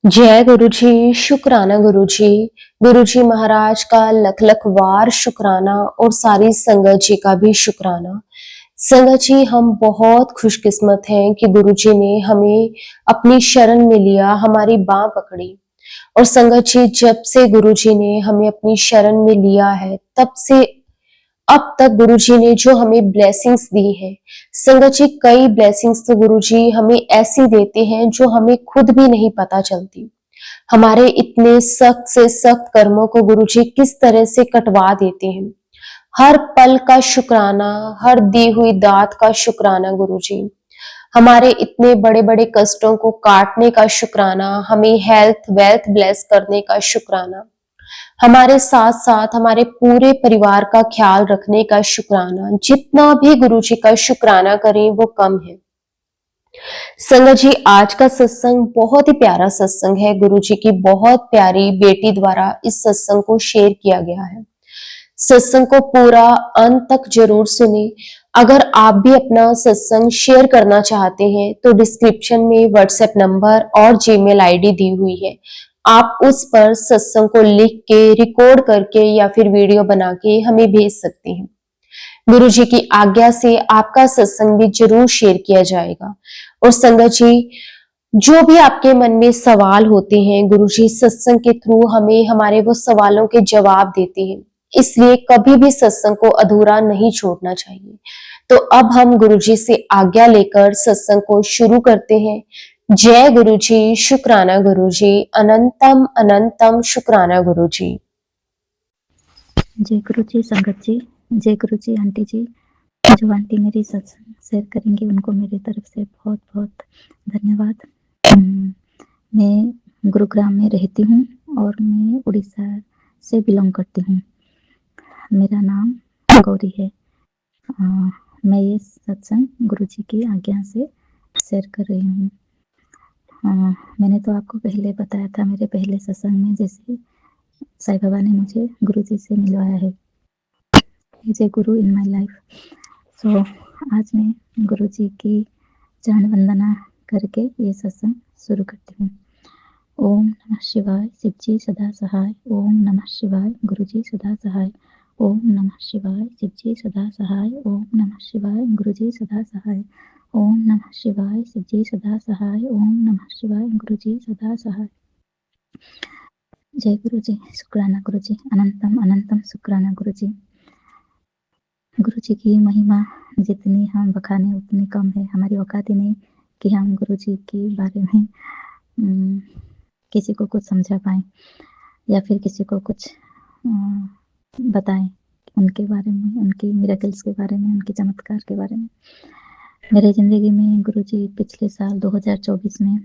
जय गुरु जी, शुक्राना गुरु जी। गुरु जी महाराज का लख लख वार शुक्राना और सारी संगत जी का भी शुक्राना। संगत जी, हम बहुत खुशकिस्मत हैं कि गुरु जी ने हमें अपनी शरण में लिया, हमारी बाह पकड़ी। और संगत जी, जब से गुरु जी ने हमें अपनी शरण में लिया है, तब से अब तक गुरु जी ने जो हमें ब्लेसिंग्स दी है, संगत जी, कई ब्लेसिंग्स तो गुरु जी हमें ऐसी देते हैं जो हमें खुद भी नहीं पता चलती। हमारे इतने सख्त से सख्त कर्मों को गुरु जी किस तरह से कटवा देते हैं। हर पल का शुक्राना, हर दी हुई दात का शुक्राना गुरु जी। हमारे इतने बड़े बड़े कष्टों को काटने का शुक्राना, हमें हेल्थ वेल्थ ब्लेस करने का शुक्राना, हमारे साथ साथ हमारे पूरे परिवार का ख्याल रखने का शुक्राना। जितना भी गुरु जी का शुक्राना करें वो कम है। संगत जी, आज का सत्संग बहुत ही प्यारा सत्संग है। गुरु जी की बहुत प्यारी बेटी द्वारा इस सत्संग को शेयर किया गया है। सत्संग को पूरा अंत तक जरूर सुने। अगर आप भी अपना सत्संग शेयर करना चाहते हैं तो डिस्क्रिप्शन में व्हाट्सएप नंबर और जीमेल आईडी दी हुई है। आप उस पर सत्संग को लिख के, रिकॉर्ड करके या फिर वीडियो बना के हमें भेज सकते हैं। गुरु जी की आज्ञा से आपका सत्संग भी जरूर शेयर किया जाएगा। और संगत जी, जो भी आपके मन में सवाल होते हैं, गुरु जी सत्संग के थ्रू हमें हमारे वो सवालों के जवाब देते हैं। इसलिए कभी भी सत्संग को अधूरा नहीं छोड़ना चाहिए। तो अब हम गुरु जी से आज्ञा लेकर सत्संग को शुरू करते हैं। जय गुरु जी, शुक्राना गुरु जी, अनंतम अनंतम शुक्राना गुरु जी। जय गुरु जी संगत जी, जय गुरु जी आंटी जी। जो आंटी मेरी सत्संग शेयर करेंगी उनको मेरी तरफ से बहुत बहुत धन्यवाद। मैं गुरुग्राम में रहती हूँ और मैं उड़ीसा से बिलोंग करती हूँ। मेरा नाम गौरी है। मैं ये सत्संग गुरु जी की आज्ञा से शेयर कर रही हूँ। मैंने तो आपको पहले बताया था मेरे पहले सत्संग में, जैसे साईं बाबा ने मुझे गुरु जी से मिलवाया है। जय गुरु इन माई लाइफ। सो आज मैं गुरु जी की चरण वंदना करके ये सत्संग शुरू करती हूँ। ओम नमः शिवाय, शिव जी सदा सहाय। ओम नमः शिवाय, गुरु जी सदा सहाय। ओम नमः शिवाय, शिव जी सदा सहाय। ओम नमः शिवाय, गुरु जी सदा सहाय। ओम नमः शिवाय, शिव जी सदा सहाय। ओम नमः शिवाय, गुरु जी सदा सहाय। जय गुरु जी, शुक्राना गुरु जी, अनंतम अनंतम शुक्राना गुरु जी। गुरु जी की महिमा जितनी हम बखाने उतनी कम है। हमारी औकात ही नहीं कि हम गुरु जी के बारे में किसी को कुछ समझा पाएँ या फिर किसी को कुछ बताएं उनके बारे में, उनकी मिरेकल्स के बारे में, उनके चमत्कार के बारे में। मेरे ज़िंदगी में गुरु जी पिछले साल 2024 में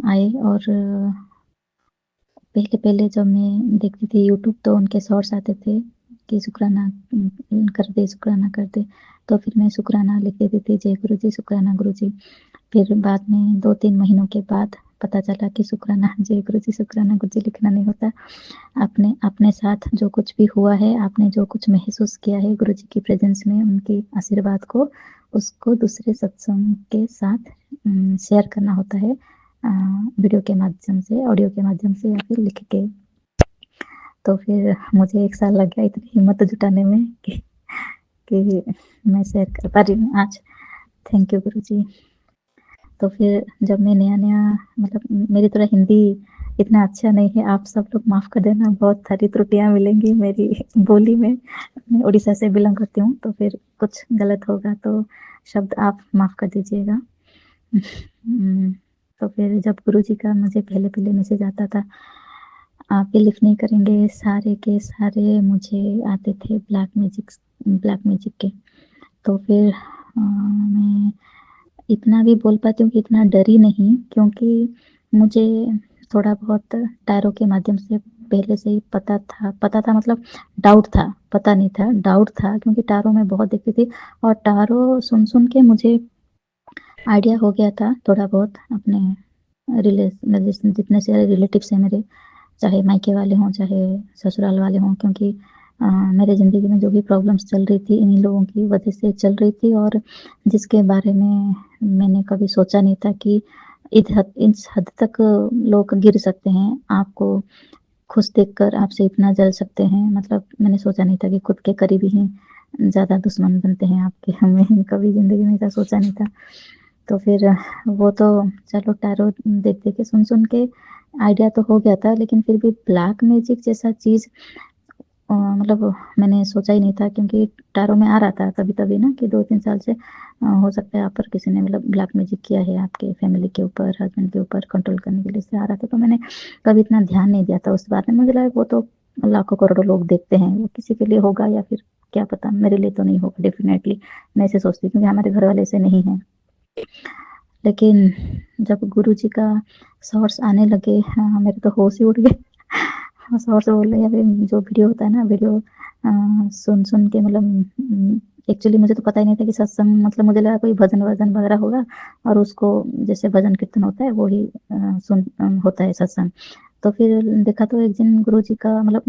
आए और पहले जब मैं देखती थी यूट्यूब तो उनके शॉर्ट्स आते थे कि शुक्राना कर दे, शुक्राना कर दे। तो फिर मैं शुक्राना लिख देती थी, जय गुरु जी, शुक्राना गुरु जी। फिर बाद में 2-3 महीनों के बाद पता चला कि शुक्राना जय गुरु जी, शुक्राना गुरु जी लिखना नहीं होता। आपने अपने साथ जो कुछ भी हुआ है, आपने जो कुछ महसूस किया है गुरु जी की प्रेजेंस में, उनके आशीर्वाद को, उसको दूसरे सत्संग के साथ शेयर करना होता है, वीडियो के माध्यम से, ऑडियो के माध्यम से या फिर लिख के। तो फिर मुझे 1 साल लग गया इतनी हिम्मत जुटाने में कि मैं शेयर कर पा रही हूँ आज। थैंक यू गुरु जी। तो फिर जब मैं नया मतलब मेरी तरह हिंदी इतना अच्छा नहीं है, आप सब लोग माफ़ कर देना, बहुत सारी त्रुटियाँ मिलेंगी मेरी बोली में। मैं उड़ीसा से बिलोंग करती हूँ, तो फिर कुछ गलत होगा तो शब्द आप माफ़ कर दीजिएगा। तो फिर जब गुरु जी का मुझे पहले मैसेज आता था, आप बिलीव नहीं करेंगे, सारे के सारे मुझे आते थे ब्लैक मैजिक के। तो फिर मैं इतना भी बोल पाती हूँ कि इतना डरी नहीं, क्योंकि मुझे थोड़ा बहुत टैरो के माध्यम से पहले से ही पता था, मतलब डाउट था, पता नहीं था, डाउट था, क्योंकि टैरो मैं बहुत देखती थी और टैरो सुन के मुझे आइडिया हो गया था थोड़ा बहुत। अपने रिलेशन जितने सारे रिलेटिव्स हैं मेरे, चाहे मायके वाले हों चाहे ससुराल वाले हों, क्योंकि मेरे ज़िंदगी में जो भी प्रॉब्लम्स चल रही थी इन्हीं लोगों की वजह से चल रही थी, और जिसके बारे में मैंने कभी सोचा नहीं था कि इस हद तक लोग गिर सकते हैं, आपको खुश देखकर आपसे इतना जल सकते हैं, मतलब मैंने सोचा नहीं था कि खुद के करीबी ही ज़्यादा दुश्मन बनते हैं आपके। हमें कभी ज़िंदगी में ऐसा सोचा नहीं था। तो फिर वो तो चलो टैरो देख-देख के, सुन-सुन के आइडिया तो हो गया था, लेकिन फिर भी ब्लैक मैजिक जैसा चीज़ मतलब मैंने सोचा ही नहीं था, क्योंकि टैरो में आ रहा था कभी-कभी ना कि 2-3 साल से हो सकता है आप पर किसी ने मतलब ब्लैक मैजिक किया है आपके फैमिली के ऊपर, हस्बैंड के ऊपर कंट्रोल करने के लिए, इससे आ रहा था। तो मैंने कभी इतना ध्यान नहीं दिया था उस बात में। मुझे लगा वो तो लाखों करोड़ों लोग देखते हैं, वो किसी के लिए होगा या फिर क्या पता, मेरे लिए तो नहीं होगा डेफ़िनेटली, मैं ऐसे सोचती हूँ, क्योंकि हमारे घर वाले ऐसे नहीं हैं। लेकिन जब गुरुजी का शॉर्ट्स आने लगे, हाँ, मेरे तो होश ही उड़ गए। हाँ, शॉर्ट्स बोल रहे हैं या फिर जो वीडियो होता है ना, वीडियो सुन-सुन के मतलब एक्चुअली मुझे तो पता ही नहीं था कि सत्संग मतलब, मुझे लगा कोई भजन-वजन वगैरह होगा और उसको जैसे भजन कीर्तन होता है वो ही होता है सत्संग। तो फिर देखा तो एक दिन गुरुजी का मतलब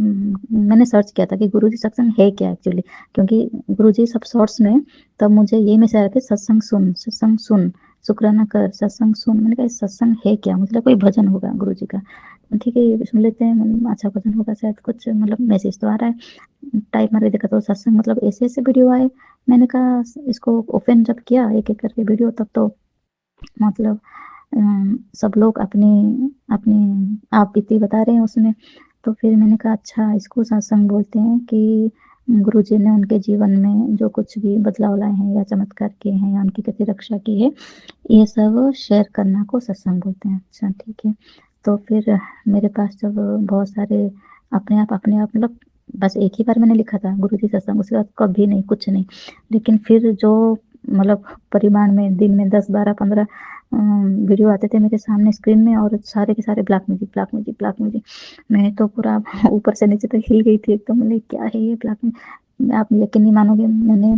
मैंने सर्च किया था कि गुरुजी सत्संग है क्या एक्चुअली? क्योंकि गुरुजी सब शॉर्ट्स में तब मुझे ये मैसेज आया था, सत्संग सुन, शुक्राना कर, सत्संग सुन। मैंने कहा ये सत्संग है क्या? मुझे लगा कोई भजन होगा गुरुजी का। ठीक है, ये भी सुन लेते हैं, अच्छा भजन होगा शायद, कुछ मतलब मैसेज तो आ रहा है। टाइप मार के देखा तो सत्संग मतलब ऐसे-ऐसे वीडियो आए। मैंने कहा इसको ओपन जब किया एक-एक करके वीडियो, तब तो मतलब सब लोग अपनी अपनी आप बीती बता रहे हैं उसमें। तो फिर मैंने कहा अच्छा, इसको सत्संग बोलते हैं कि गुरुजी ने उनके जीवन में जो कुछ भी बदलाव लाए हैं या चमत्कार किए हैं या उनकी कैसी रक्षा की है, ये सब शेयर करना को सत्संग बोलते हैं। अच्छा ठीक है। तो फिर मेरे पास जब बहुत सारे अपने आप मतलब बस एक ही बार मैंने लिखा था गुरुजी सत्संग, उसके बाद कभी नहीं, कुछ नहीं। लेकिन फिर जो मतलब परिमाण में दिन में 10, 12, 15 वीडियो आते थे मेरे सामने स्क्रीन में, और सारे के सारे black magic, black magic, black magic. मैं तो पूरा ऊपर से नीचे तक हिल गई थी एकदम। बोले क्या है ये ब्लैक मैजिक? आप यकीन नहीं मानोगे, मैंने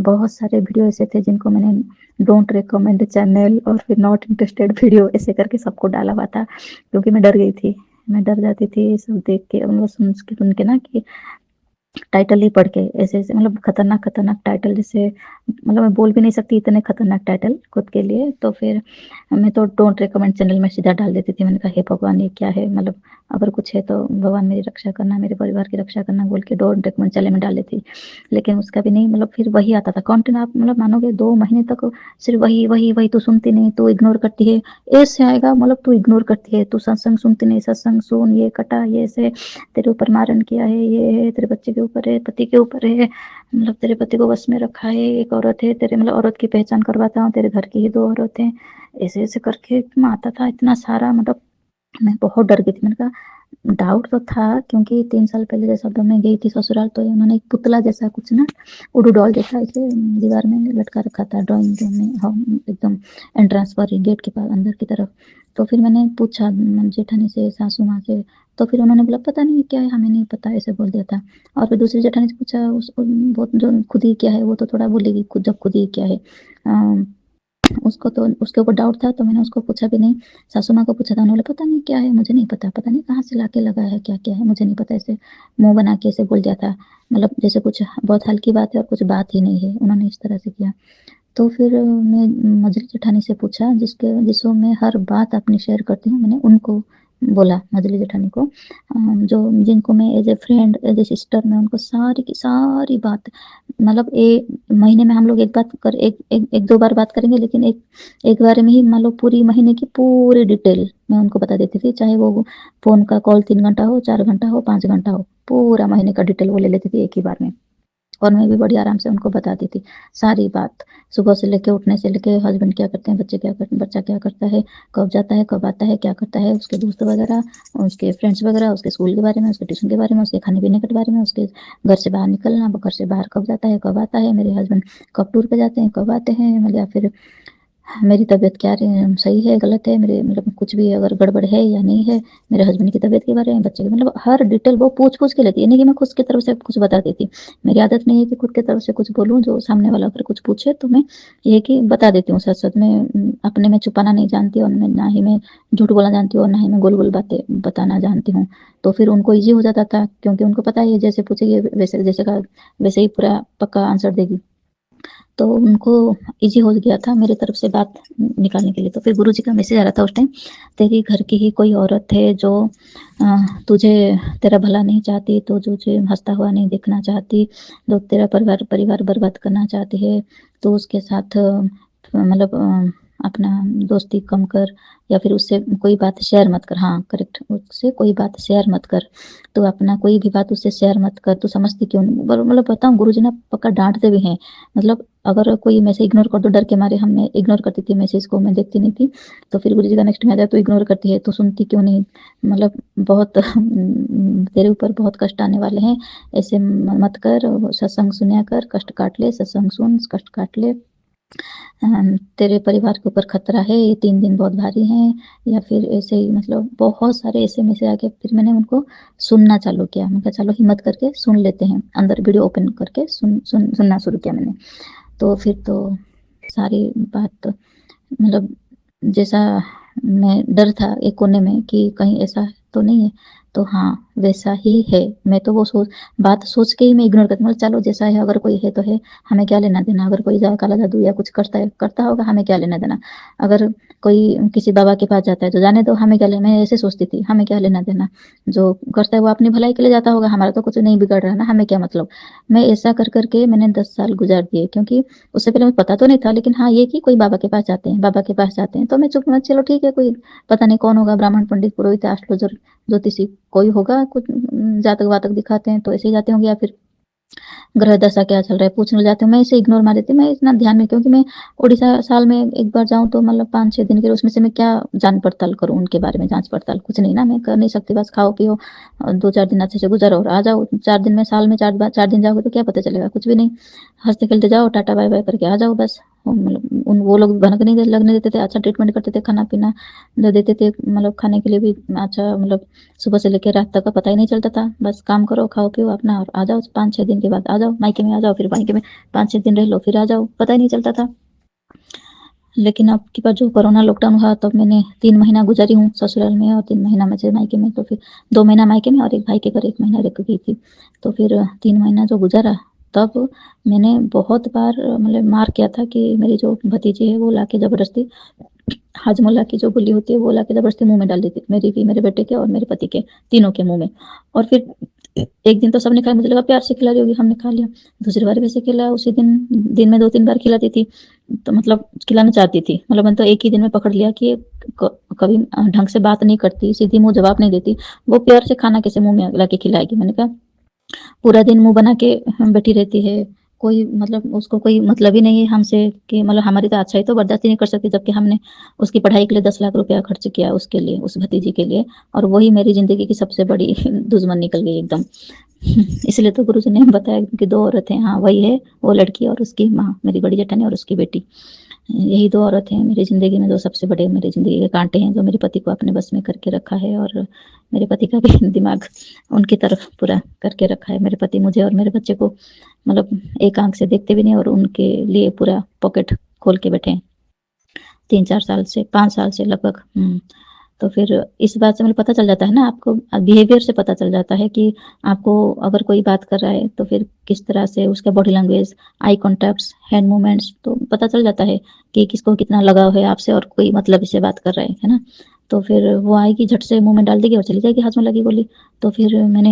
बहुत सारे वीडियो ऐसे थे जिनको मैंने डोंट रिकमेंड चैनल और फिर नॉट इंटरेस्टेड वीडियो ऐसे करके सबको डाला हुआ था, क्योंकि मैं डर गई थी। मैं डर जाती थी ये सब देख के, मतलब सुन के ना कि टाइटल ही पढ़ के ऐसे-ऐसे मतलब खतरनाक-खतरनाक टाइटल, जैसे मतलब मैं बोल भी नहीं सकती इतने खतरनाक टाइटल खुद के लिए। तो फिर मैं तो डोंट रिकमेंड चैनल में सीधा डाल देती थी। मैंने कहा हे भगवान ये क्या है? मतलब अगर कुछ है तो भगवान मेरी रक्षा करना, मेरे परिवार की रक्षा करना बोल के डोंट रिकमेंड चैनल में डाल देती। लेकिन उसका भी नहीं, मतलब फिर वही आता था कंटेंट। आप मतलब मानोगे 2 महीने तक सिर्फ वही, वही, वही, तू सुनती नहीं, तू इग्नोर करती है। ऐसे आएगा मतलब तू इग्नोर करती है, तू सत्संग सुनती नहीं, सत्संग सुन, ये कटा, ये ऐसे तेरे ऊपर मारन किया है, ये है, तेरे बच्चे के ऊपर है, पति के ऊपर है, मतलब तेरे पति को वश में रखा है, एक औरत है, तेरे मतलब औरत की पहचान करवाता हूँ, तेरे घर की ही 2 औरतें, ऐसे-ऐसे करके इतना आता था, इतना सारा, मतलब मैं बहुत डर गई थी। मैंने कहा डाउट तो था, क्योंकि 3 साल पहले जैसा जब मैं गई थी ससुराल, तो उन्होंने एक पुतला जैसा कुछ ना, वुडू डॉल जैसा ऐसे दीवार में लटका रखा था ड्राइंग रूम में, हम एकदम एंट्रेंस पर ही गेट के पास अंदर की तरफ। तो फिर मैंने पूछा जेठानी से, सासू माँ से, तो फिर उन्होंने बोला पता नहीं क्या है, हमें नहीं पता, ऐसे बोल दिया था। और फिर दूसरी जेठानी से पूछा, उस वो जो खुद ही किया है वो तो थोड़ा बोलेगी, खुद ही किया है। उसको तो उसके ऊपर डाउट था, तो मैंने उसको पूछा भी नहीं। सासू माँ को पूछा था, उन्होंने बोला पता नहीं क्या है, मुझे नहीं पता, पता नहीं कहाँ से लाके लगाया है, क्या-क्या है, मुझे नहीं पता, ऐसे मुँह बना के ऐसे बोल दिया था। मतलब जैसे कुछ बहुत हल्की बात है और कुछ बात ही नहीं है, उन्होंने इस तरह से किया। तो फिर मैं मझली जेठानी से पूछा, जिसको मैं हर बात अपनी शेयर करती हूँ, मैंने उनको बोला, मझली जेठानी को, जो जिनको मैं as a friend, as a sister, मैं उनको सारी की सारी बात, मतलब महीने में हम लोग एक 2 बार बात करेंगे, लेकिन एक बार में ही मान लो पूरी महीने की पूरी डिटेल मैं उनको बता देती थी, चाहे वो फ़ोन का कॉल 3 घंटा हो, 4 घंटा हो, 5 घंटा हो, पूरा महीने का डिटेल वो ले लेती थी एक ही बार में। और मैं भी बड़ी आराम से उनको बताती थी सारी बात, सुबह से लेके उठने से लेके हस्बैंड क्या करते हैं, बच्चा क्या करता है, कब जाता है, कब आता है, क्या करता है, उसके दोस्त वगैरह, उसके फ्रेंड्स वगैरह, उसके स्कूल के बारे में, उसके ट्यूशन के बारे में, उसके खाने-पीने के बारे में, उसके घर से बाहर निकलना, घर से बाहर कब जाता है, कब आता है, मेरे हस्बैंड कब टूर पे जाते हैं, कब आते हैं, मतलब या फिर मेरी तबीयत क्या सही है, गलत है, मेरे मतलब कुछ भी अगर गड़बड़ है या नहीं है, मेरे हस्बैंड की तबीयत के बारे में, बच्चे के, मतलब हर डिटेल वो पूछ-पूछ के लेती है, नहीं कि मैं खुद की तरफ से कुछ बता देती। मेरी आदत नहीं है कि खुद की तरफ से कुछ बोलूँ, जो सामने वाला अगर कुछ पूछे तो मैं ये कि बता देती हूँ सच-सच। मैं अपने में छुपाना नहीं जानती, और मैं ना ही मैं झूठ बोलना जानती हूँ, और ना ही मैं गोल-गोल बातें बताना जानती हूँ। तो फिर उनको ईज़ी हो जाता था, क्योंकि उनको पता है ये जैसे पूछेगी वैसे जैसे का वैसे ही पूरा पक्का आंसर देगी। तो उनको ईज़ी हो गया था मेरी तरफ से बात निकालने के लिए। तो फिर गुरुजी का मैसेज आ रहा था उस टाइम, तेरी घर की ही कोई औरत है जो तुझे तेरा भला नहीं चाहती, तो तुझे हँसता हुआ नहीं देखना चाहती, जो तेरा परिवार बर्बाद करना चाहती है, तो उसके साथ मतलब अपना दोस्ती कम कर, या फिर उससे कोई बात शेयर मत कर। हाँ, करेक्ट, उससे कोई बात शेयर मत कर। तो अपना कोई भी बात उससे शेयर मत कर, तू समझती क्यों नहीं? मतलब बताऊँ, गुरुजी ना पक्का डाँटते भी हैं। मतलब अगर कोई मैसेज इग्नोर कर दो डर के मारे, मैं इग्नोर करती थी मैसेज को, मैं देखती नहीं थी। तो फिर गुरुजी का नेक्स्ट में आ जाए, तू इग्नोर करती है, तू सुनती क्यों नहीं? मतलब बहुत तेरे ऊपर बहुत कष्ट आने वाले हैं, ऐसे मत कर, सत्संग सुना कर, कष्ट काट ले, सत्संग सुन, कष्ट काट ले। तेरे परिवार के ऊपर खतरा है, ये 3 दिन बहुत भारी हैं, या फिर ऐसे ही मतलब बहुत सारे ऐसे मैसेज आ गए। फिर मैंने उनको सुनना चालू किया। मैं कहा चलो हिम्मत करके सुन लेते हैं, अंदर वीडियो ओपन करके सुनना शुरू किया मैंने। तो फिर तो सारी बात मतलब जैसा मैं डर था एक कोने में कि कहीं ऐसा तो नहीं है, तो हाँ, वैसा ही है। मैं तो वो बात सोच के ही मैं इग्नोर करती हूँ, मतलब चलो जैसा है, अगर कोई है तो है, हमें क्या लेना देना। अगर कोई काला जादू या कुछ करता होगा, हमें क्या लेना देना। अगर कोई किसी बाबा के पास जाता है तो जाने दो, हमें क्या लेना। मैं ऐसे सोचती थी, हमें क्या लेना देना, जो करता है वो अपनी भलाई के लिए जाता होगा, हमारा तो कुछ नहीं बिगड़ रहा ना, हमें क्या मतलब। मैं ऐसा कर करके मैंने 10 साल गुजार दिए, क्योंकि उससे पहले मुझे पता तो नहीं था, लेकिन हाँ ये कि कोई बाबा के पास जाते हैं, बाबा के पास जाते हैं, तो मैं चुप, चलो ठीक है, कोई पता नहीं कौन होगा, ब्राह्मण, पंडित, पुरोहित, एस्ट्रोलॉजर, ज्योतिषी कोई होगा, कुछ जातक वातक दिखाते हैं तो ऐसे ही जाते होंगे, या फिर ग्रह दशा क्या चल रहा है पूछने जाती हूँ। मैं इसे इग्नोर मार देती हूँ, मैं इतना ध्यान में, क्योंकि मैं उड़ीसा साल में एक बार जाऊँ तो मतलब 5-6 दिन के लिए, उसमें से मैं क्या जान पड़ताल करूँ उनके बारे में, जांच पड़ताल कुछ नहीं ना, मैं कर नहीं सकती। बस खाओ पियो, 2-4 दिन अच्छे से गुजारो और आ जाओ। 4 दिन में, साल में 4 दिन जाओगे तो क्या पता चलेगा, कुछ भी नहीं। हंसते खेलते जाओ, टाटा बाय बाय करके आ जाओ बस। मतलब वो लोग भनक नहीं लगने देते थे, अच्छा ट्रीटमेंट करते थे, खाना पीना देते थे, मतलब खाने के लिए भी अच्छा, मतलब सुबह से लेकर रात तक का पता ही नहीं चलता था। बस काम करो, खाओ पियो अपना और आ जाओ। 5-6 दिन के बाद आ जाओ मायके में, आ जाओ, फिर मायके में 5-6 दिन रह लो, फिर आ जाओ, पता ही नहीं चलता था। लेकिन अब की बार जो कोरोना लॉकडाउन हुआ, तब मैंने 3 महीना गुजारी हूँ ससुराल में और 3 महीना मुझे मायके में। तो फिर 2 महीना मायके में और एक भाई के घर 1 महीना रह गई थी। तो फिर 3 महीना जो गुजारा, तब मैंने बहुत बार मतलब मार किया था कि मेरी जो भतीजी है वो लाके ज़बरदस्ती हाजमोला की जो गोली होती है वो लाके ज़बरदस्ती मुँह में डाल देती, मेरी भी, मेरे बेटे के और मेरे पति के, तीनों के मुँह में। और फिर एक दिन तो सबने खाया, मुझे लगा प्यार से खिला रही होगी, हमने खा लिया। दूसरी बार भी ऐसे खिलाया, उसी दिन में 2-3 बार खिलाती थी। तो मतलब खिलाना चाहती थी, मतलब मैंने तो एक ही दिन में पकड़ लिया कि ये कभी ढंग से बात नहीं करती, सीधी मुँह जवाब नहीं देती, वो प्यार से खाना कैसे मुँह में लाके खिलाएगी। मैंने कहा पूरा दिन मुँह बना के बैठी रहती है, कोई मतलब उसको कोई मतलब ही नहीं है हमसे, कि मतलब हमारी तो अच्छाई तो बर्दाश्त ही नहीं कर सकती, जबकि हमने उसकी पढ़ाई के लिए 10 लाख रुपया खर्च किया उसके लिए, उस भतीजी के लिए, और वही मेरी ज़िंदगी की सबसे बड़ी दुश्मन निकल गई एकदम। इसलिए तो गुरुजी ने बताया कि 2 औरतें, हाँ वही है, वो लड़की और उसकी माँ, मेरी बड़ी जेठानी और उसकी बेटी। यही 2 औरतें हैं मेरी ज़िंदगी में, जो सबसे बड़े मेरी ज़िंदगी के कांटे हैं, जो मेरे पति को अपने बस में करके रखा है, और मेरे पति का भी दिमाग उनकी तरफ पूरा करके रखा है। मेरे पति मुझे और मेरे बच्चे को मतलब एक आँख से देखते भी नहीं, और उनके लिए पूरा पॉकेट खोल के बैठे हैं 3-4 साल से, 5 साल से लगभग। तो फिर इस बात से मुझे पता चल जाता है ना, आपको बिहेवियर से पता चल जाता है कि आपको अगर कोई बात कर रहा है तो फिर किस तरह से उसका बॉडी लैंग्वेज, आई कॉन्टैक्ट्स, हैंड मूवमेंट्स, तो पता चल जाता है कि किसको कितना लगाव है आपसे, और कोई मतलब से बात कर रहा है ना। तो फिर वो आएगी, झट से मुँह में डाल देगी और चली जाएगी, हाथ में लगी गोली। तो फिर मैंने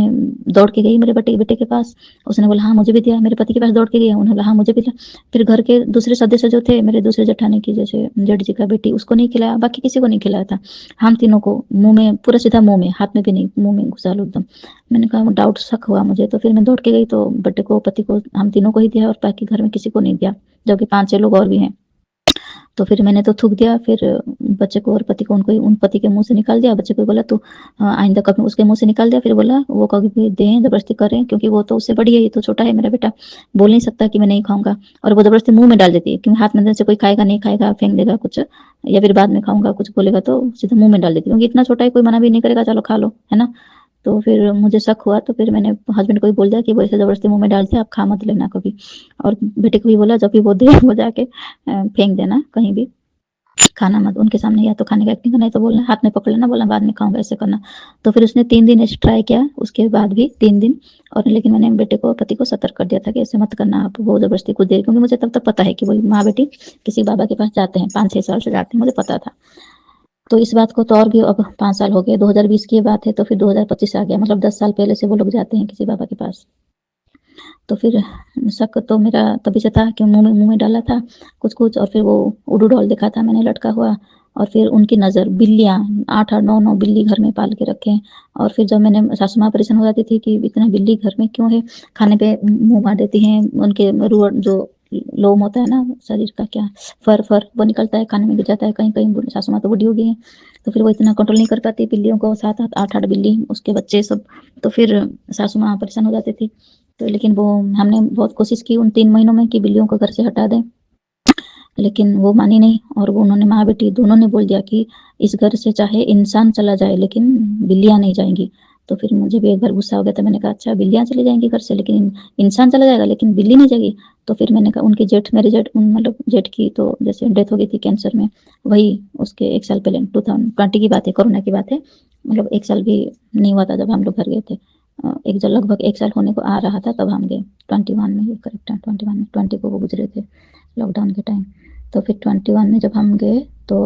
दौड़ के गई मेरे बेटे के पास, उसने बोला हाँ मुझे भी दिया, मेरे पति के पास दौड़ के गई, उन्होंने बोला हाँ मुझे भी दिया। फिर घर के दूसरे सदस्य जो थे, मेरे दूसरे जेठानी की, जैसे जेठ जी का बेटी, उसको नहीं खिलाया, बाकी किसी को नहीं खिलाया था। हम तीनों को मुँह में, पूरा सीधा मुँह में, हाथ में भी नहीं, मुँह में घुसा लो एकदम। मैंने कहा डाउट शक हुआ मुझे, तो फिर मैं दौड़ के गई, तो बेटे को, पति को, हम तीनों को ही दिया, और बाकी घर में किसी को नहीं दिया, जबकि 5-6 लोग और भी हैं। तो फिर मैंने तो थूक दिया, फिर बच्चे को और पति को, उनको ही, उन पति के मुँह से निकाल दिया। बच्चे को बोला तू आइंदा कभी, उसके मुँह से निकाल दिया। फिर बोला वो कभी भी दें, ज़बरदस्ती करें, क्योंकि वो तो उससे बड़ी है, ये तो छोटा है मेरा बेटा, बोल नहीं सकता कि मैं नहीं खाऊँगा, और वो ज़बरदस्ती मुँह में डाल देती है, क्योंकि हाथ में देने से कोई खाएगा नहीं, खाएगा फेंक देगा कुछ, या फिर बाद में खाऊँगा कुछ बोलेगा तो सीधा मुँह में डाल देती है, क्योंकि इतना छोटा है, कोई मना भी नहीं करेगा, चलो खा लो, है ना। तो फिर मुझे शक हुआ, तो फिर मैंने हस्बैंड को भी बोल दिया कि वो ऐसे ज़बरदस्ती मुँह में डालते हैं, आप खा मत लेना कभी। और बेटे को भी बोला जब भी वो दे वो जाके फेंक देना कहीं भी। खाना मत उनके सामने, या तो खाने का एक्टिंग करना है तो बोलना हाथ में पकड़ लेना, बोलना बाद में खाऊंगा, ऐसे करना। तो फिर उसने 3 दिन ऐसे ट्राई किया, उसके बाद भी 3 दिन, और लेकिन मैंने बेटे को, पति को सतर्क कर दिया था कि ऐसे मत करना आप, वो ज़बरदस्ती कुछ देर, क्योंकि मुझे तब तक पता है कि वही माँ-बेटी किसी बाबा के पास जाते हैं, 5-6 साल से जाते हैं, मुझे पता था। तो इस बात को तो और भी अब 5 साल हो गए, 2020 की बात है, तो फिर 2025 आ गया, मतलब 10 साल पहले से वो लोग जाते हैं किसी बाबा के पास। तो फिर शक तो मेरा तभी से था कि मुँह में डाला था कुछ-कुछ, और फिर वो उडू डॉल देखा था मैंने लटका हुआ, और फिर उनकी नज़र, बिल्लियाँ 8-8 9-9 बिल्ली घर में पाल के रखे हैं। और फिर जब मैंने, सासू माँ परेशान हो जाती थी कि इतना बिल्ली घर में क्यों है, खाने पे मुँह मार देती हैं, उनके रुअर जो लोम होता है ना शरीर का, क्या फर वो निकलता है, खाने में गिर जाता है, कहीं-कहीं सासू माँ तो बूढ़ी हो गई हैं, तो फिर वो इतना कंट्रोल नहीं कर पाती बिल्लियों को, 7-7 8-8 बिल्ली, उसके बच्चे सब। तो फिर सासू माँ परेशान हो जाती थी। तो लेकिन वो, हमने बहुत कोशिश की उन 3 महीनों में कि बिल्लियों को घर से हटा दें, लेकिन वो मानी नहीं, और वो उन्होंने, माँ-बेटी दोनों ने बोल दिया कि इस घर से चाहे इंसान चला जाए लेकिन बिल्लियाँ नहीं जाएँगी। तो फिर मुझे भी एक बार गुस्सा हो गया था, मैंने कहा अच्छा बिल्लियाँ चली जाएँगी घर से, लेकिन इंसान चला जाएगा लेकिन बिल्ली नहीं जाएगी। तो फिर मैंने कहा, उनकी जेठ, मेरे जेठ, मतलब जेठ की तो जैसे डेथ हो गई थी कैंसर में, वही उसके 1 साल पहले 2020 की बात है, कोरोना की बात है, मतलब 1 साल भी नहीं हुआ था जब हम लोग घर गए थे। एक जो लगभग 1 साल होने को आ रहा था तब हम गए, 21 में, करेक्ट है 21 में, 20 को वो गुजरे थे लॉकडाउन के टाइम। तो फिर 21 में जब हम गए तो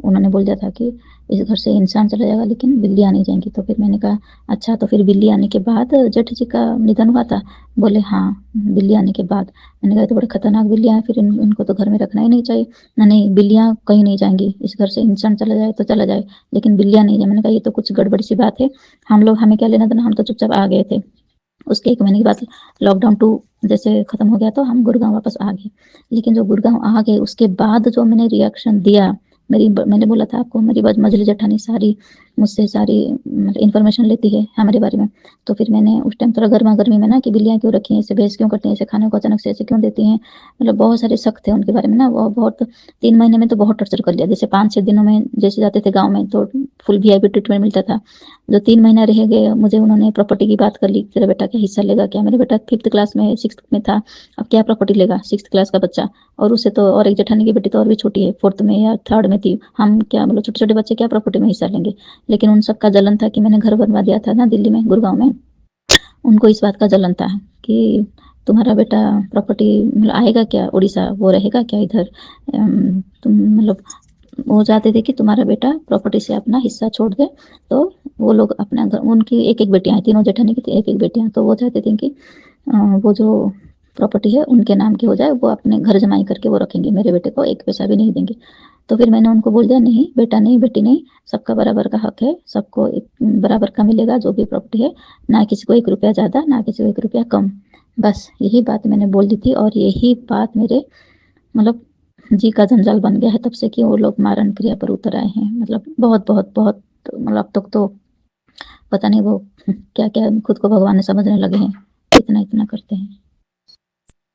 उन्होंने बोल दिया था कि इस घर से इंसान चला जाएगा लेकिन बिल्लियाँ नहीं जाएँगी। तो फिर मैंने कहा अच्छा, तो फिर बिल्ली आने के बाद जेठ जी का निधन हुआ था? बोले हाँ, बिल्ली आने के बाद। मैंने कहा ये तो बड़े खतरनाक बिल्लियाँ हैं, फिर इनको तो घर में रखना ही नहीं चाहिए। नहीं, बिल्लियाँ कहीं नहीं जाएँगी, इस घर से इंसान चला जाए तो चला जाए, लेकिन बिल्लियाँ नहीं जाए। मैंने कहा ये तो कुछ गड़बड़ सी बात है, हमें क्या लेना देना, हम तो चुपचाप आ गए थे। उसके 1 महीने के बाद लॉकडाउन 2 जैसे खत्म हो गया तो हम गुड़गाँव वापस आ गए। लेकिन जो गुड़गाँव आ गए उसके बाद जो मैंने रिएक्शन दिया, मैंने बोला था आपको, मेरी मझली जेठानी सारी मुझसे सारी मतलब इन्फॉर्मेशन लेती है हमारे बारे में। तो फिर मैंने उस टाइम थोड़ा गर्मा-गर्मी में ना कि बिल्लियाँ क्यों रखी हैं, ऐसे बहस क्यों करती हैं, ऐसे खाने को अचानक से ऐसे क्यों देती हैं, मतलब बहुत सारे शक थे उनके बारे में ना। वो बहुत 3 महीने में तो बहुत टॉर्चर कर लिया। जैसे 5-6 दिनों में जैसे जाते थे गाँव में तो फुल वीआईपी ट्रीटमेंट मिलता था। जो 3 महीना रह गए, मुझे उन्होंने प्रॉपर्टी की बात कर ली, तेरा बेटा क्या हिस्सा लेगा क्या? मेरा बेटा 5th क्लास में, 6th में था, अब क्या प्रॉपर्टी लेगा 6th क्लास का बच्चा? और उससे तो, और एक जेठानी की बेटी तो और भी छोटी है, 4th में या 3rd में थी। हम क्या, मतलब छोटे-छोटे बच्चे क्या प्रॉपर्टी में हिस्सा लेंगे? लेकिन उन सब का जलन था कि मैंने घर बनवा दिया था ना दिल्ली में, गुड़गाँव में। उनको इस बात का जलन था कि तुम्हारा बेटा प्रॉपर्टी मतलब आएगा क्या उड़ीसा, वो रहेगा क्या इधर? तुम मतलब, वो चाहते थे कि तुम्हारा बेटा प्रॉपर्टी से अपना हिस्सा छोड़ दे। तो वो लोग अपना घर, उनकी एक-एक बेटियाँ हैं, तीनों जेठानी की एक-एक बेटियाँ, तो वो चाहते थे कि वो जो प्रॉपर्टी है उनके नाम की हो जाए, वो अपने घर जमाई करके वो रखेंगे, मेरे बेटे को 1 पैसा भी नहीं देंगे। तो फिर मैंने उनको बोल दिया, नहीं बेटा नहीं, बेटी नहीं, सबका बराबर का हक है, सबको एक बराबर का मिलेगा जो भी प्रॉपर्टी है, ना किसी को 1 रुपया ज़्यादा, ना किसी को 1 रुपया कम। बस यही बात मैंने बोल दी थी, और यही बात मेरे मतलब जी का जंजाल बन गया है तब से कि वो लोग मारण क्रिया पर उतर आए हैं। मतलब बहुत बहुत बहुत, मतलब अब तक तो पता नहीं वो क्या क्या खुद को भगवान समझने लगे हैं, इतना इतना करते हैं।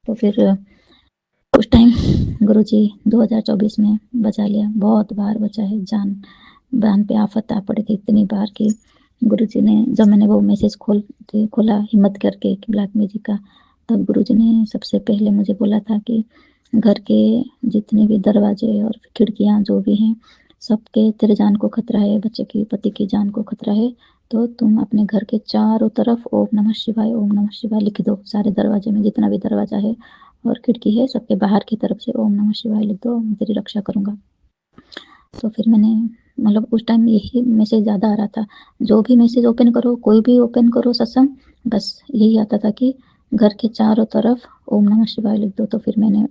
तो फिर उस टाइम गुरुजी 2024 में बचा लिया, बहुत बार बचा है, जान पे आफत आ पड़ी थी इतनी बार कि गुरुजी ने, जब मैंने वो मैसेज खोला हिम्मत करके कि ब्लैक मैजिक का, तब गुरुजी ने सबसे पहले मुझे बोला था कि घर के जितने भी दरवाजे और खिड़कियां जो भी हैं, सबके, तेरे जान को खतरा है, बच्चे की, पति की जान को खतरा है, तो तुम अपने घर के चारों तरफ ओम नमः शिवाय लिख दो, सारे दरवाजे में जितना भी दरवाजा है और खिड़की है सबके बाहर की तरफ से ओम नमः शिवाय लिख दो, मैं तेरी रक्षा करूँगा। तो फिर मैंने, मतलब उस टाइम यही मैसेज ज़्यादा आ रहा था, जो भी मैसेज ओपन करो, कोई भी ओपन करो सत्संग, बस यही आता था कि घर के चारों तरफ ओम नमः शिवाय लिख दो। तो फिर मैंने